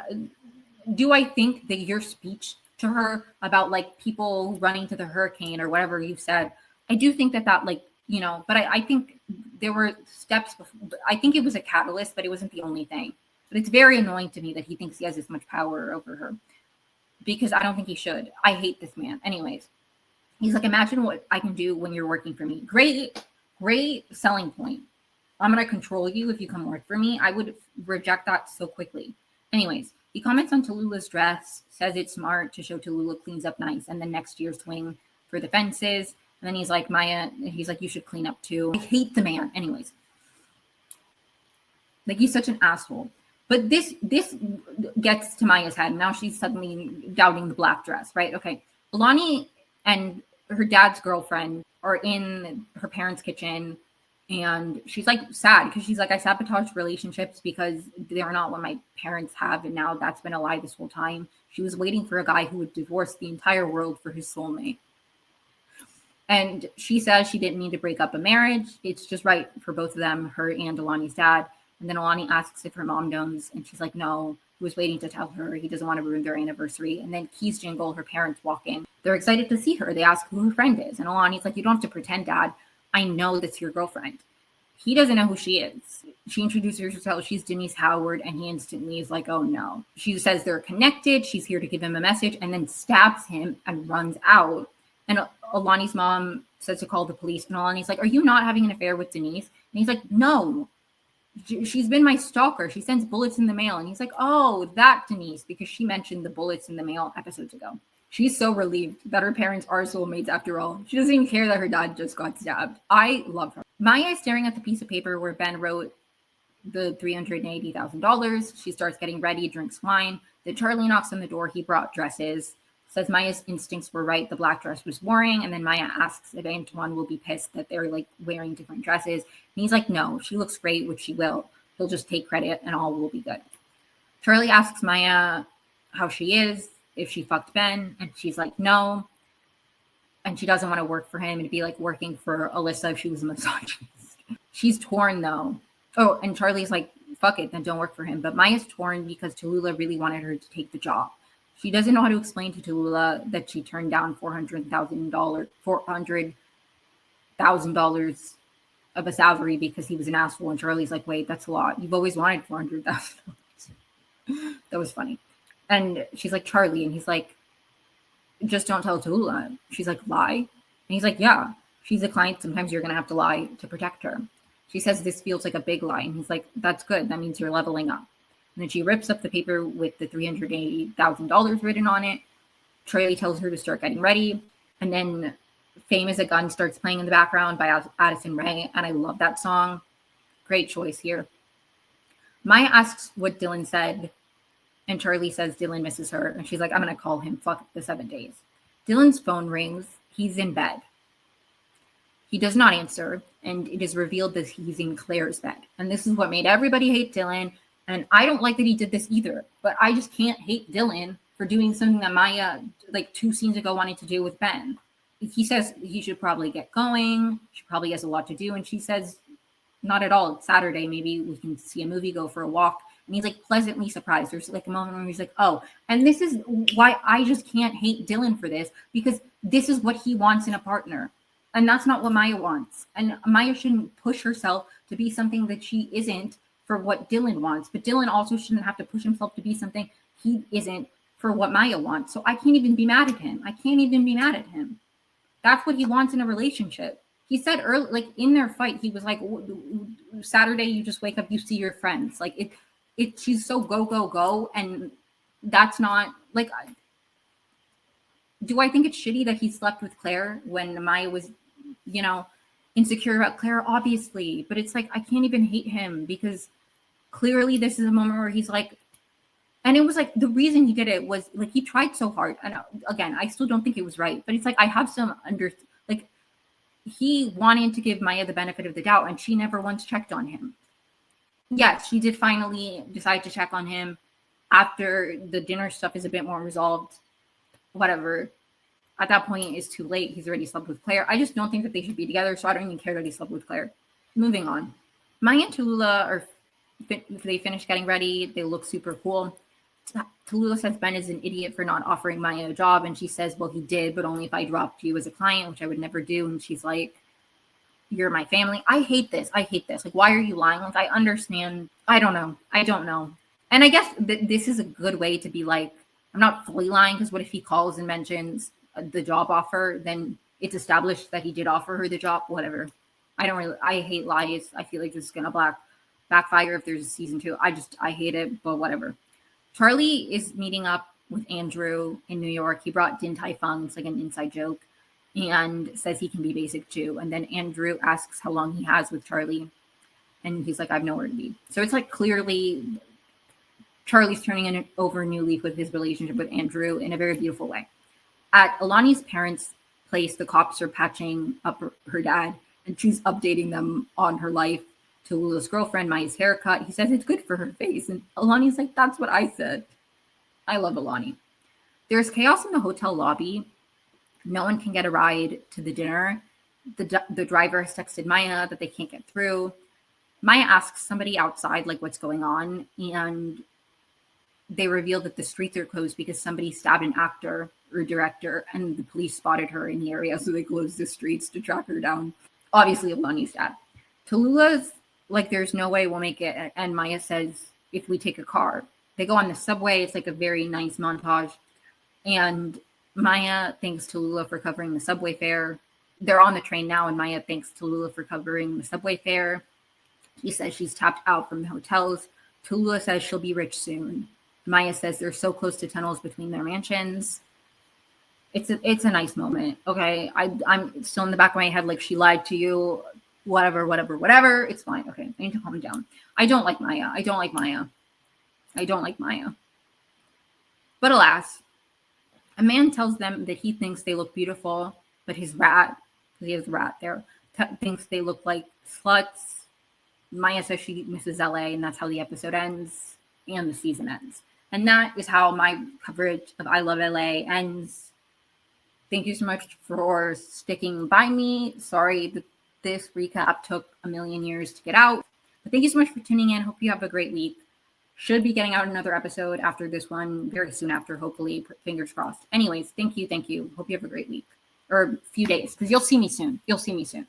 do I think that your speech to her about like people running to the hurricane or whatever you said, I do think that like, you know, but I think there were steps before. I think it was a catalyst, but it wasn't the only thing. But it's very annoying to me that he thinks he has this much power over her, because I don't think he should. I hate this man. Anyways, he's like, imagine what I can do when you're working for me. Great selling point. I'm going to control you if you come work for me. I would reject that so quickly. Anyways, he comments on Tallulah's dress, says it's smart to show Tallulah cleans up nice, and then next year's swing for the fences. And then he's like, Maya, he's like, you should clean up too. I hate the man. Anyways, like, he's such an asshole. But this gets to Maya's head. Now she's suddenly doubting the black dress, right? Okay. Alani and her dad's girlfriend are in her parents' kitchen, and she's like sad because she's like, I sabotaged relationships because they're not what my parents have, and now that's been a lie this whole time. She was waiting for a guy who would divorce the entire world for his soulmate. And she says she didn't mean to break up a marriage. It's just right for both of them, her and Alani's dad. And then Alani asks if her mom knows, and she's like, no. He was waiting to tell her. He doesn't want to ruin their anniversary. And then keys jingle, her parents walk in. They're excited to see her. They ask who her friend is. And Alani's like, you don't have to pretend, Dad. I know that's your girlfriend. He doesn't know who she is. She introduces herself. She's Denise Howard, and he instantly is like, oh no. She says they're connected. She's here to give him a message, and then stabs him and runs out. And Alani's mom says to call the police. And Alani's like, are you not having an affair with Denise? And he's like, no. She's been my stalker. She sends bullets in the mail. And he's like, oh, that Denise, because she mentioned the bullets in the mail episodes ago. She's so relieved that her parents are soulmates after all. She doesn't even care that her dad just got stabbed. I love her. Maya is staring at the piece of paper where Ben wrote the $380,000. She starts getting ready, drinks wine. Then Charlie knocks on the door. He brought dresses. Says Maya's instincts were right. The black dress was boring. And then Maya asks if Antoine will be pissed that they're like wearing different dresses. And he's like, no, she looks great, which she will. He'll just take credit and all will be good. Charlie asks Maya how she is, if she fucked Ben. And she's like, no. And she doesn't want to work for him. It'd be like working for Alyssa if she was a misogynist. She's torn though. Oh, and Charlie's like, fuck it, then don't work for him. But Maya's torn because Tallulah really wanted her to take the job. She doesn't know how to explain to Tallulah that she turned down $400,000 of a salary because he was an asshole. And Charlie's like, wait, that's a lot. You've always wanted $400,000. That was funny. And she's like, Charlie. And he's like, just don't tell Tallulah. She's like, lie? And he's like, yeah, she's a client. Sometimes you're going to have to lie to protect her. She says, this feels like a big lie. And he's like, that's good. That means you're leveling up. And then she rips up the paper with the $380,000 written on it. Charlie tells her to start getting ready. And then Fame as a Gun starts playing in the background by Addison Rae. And I love that song. Great choice here. Maya asks what Dylan said. And Charlie says Dylan misses her. And she's like, I'm going to call him. Fuck the 7 days. Dylan's phone rings. He's in bed. He does not answer. And it is revealed that he's in Claire's bed. And this is what made everybody hate Dylan. And I don't like that he did this either. But I just can't hate Dylan for doing something that Maya, like 2 scenes ago, wanted to do with Ben. He says he should probably get going. She probably has a lot to do. And she says, not at all. It's Saturday. Maybe we can see a movie, go for a walk. And he's like pleasantly surprised. There's like a moment where he's like, oh, and this is why I just can't hate Dylan for this, because this is what he wants in a partner. And that's not what Maya wants. And Maya shouldn't push herself to be something that she isn't for what Dylan wants. But Dylan also shouldn't have to push himself to be something he isn't for what Maya wants. So I can't even be mad at him. I can't even be mad at him. That's what he wants in a relationship. He said early, like in their fight, he was like, Saturday, you just wake up, you see your friends. Like she's so go, go, go. And that's not like, do I think it's shitty that he slept with Claire when Maya was, insecure about Claire? Obviously. But it's like, I can't even hate him because clearly this is a moment where he's like, and it was like, the reason he did it was like, he tried so hard. And again, I still don't think it was right, but it's like, I have some he wanted to give Maya the benefit of the doubt, and she never once checked on him. Yes, she did finally decide to check on him after the dinner stuff is a bit more resolved. Whatever. At that point, it's too late. He's already slept with Claire. I just don't think that they should be together, so I don't even care that he slept with Claire. Moving on. Maya and Tallulah they finish getting ready. They look super cool. Tallulah says Ben is an idiot for not offering Maya a job. And she says, well, he did, but only if I dropped you as a client, which I would never do. And she's like, you're my family. I hate this. Like, why are you lying? Like, I understand. I don't know. And I guess this is a good way to be like, I'm not fully lying, because what if he calls and mentions the job offer? Then it's established that he did offer her the job. Whatever. I hate lies. I feel like this is going to backfire if there's a season 2. I hate it, but whatever. Charlie is meeting up with Andrew in New York. He brought Din Tai Fung. It's like an inside joke, and says he can be basic too. And then Andrew asks how long he has with Charlie. And he's like, I have nowhere to be. So it's like clearly Charlie's turning over a new leaf with his relationship with Andrew in a very beautiful way. At Alani's parents' place, the cops are patching up her dad, and she's updating them on her life. Tallulah's girlfriend, Maya's haircut. He says it's good for her face. And Alani's like, that's what I said. I love Alani. There's chaos in the hotel lobby. No one can get a ride to the dinner. The driver has texted Maya that they can't get through. Maya asks somebody outside, like, what's going on? And they reveal that the streets are closed because somebody stabbed an actor or director, and the police spotted her in the area. So they closed the streets to track her down. Obviously, Alani's dad. Tallulah's like, there's no way we'll make it. And Maya says, if we take a car. They go on the subway. It's like a very nice montage. And Maya thanks Tallulah for covering the subway fare. They're on the train now, and Maya thanks Tallulah for covering the subway fare. She says she's tapped out from the hotels. Tallulah says she'll be rich soon. Maya says they're so close to tunnels between their mansions. It's a nice moment. Okay, I'm still in the back of my head, like, she lied to you. Whatever. It's fine. Okay, I need to calm down. I don't like Maya. But alas, a man tells them that he thinks they look beautiful, but his rat, because he has a rat there, thinks they look like sluts. Maya says she misses LA, and that's how the episode ends and the season ends. And that is how my coverage of I Love LA ends. Thank you so much for sticking by me. Sorry that this recap took a million years to get out. But thank you so much for tuning in. Hope you have a great week. Should be getting out another episode after this one very soon after, hopefully. Fingers crossed. Anyways, thank you. Hope you have a great week or few days because you'll see me soon.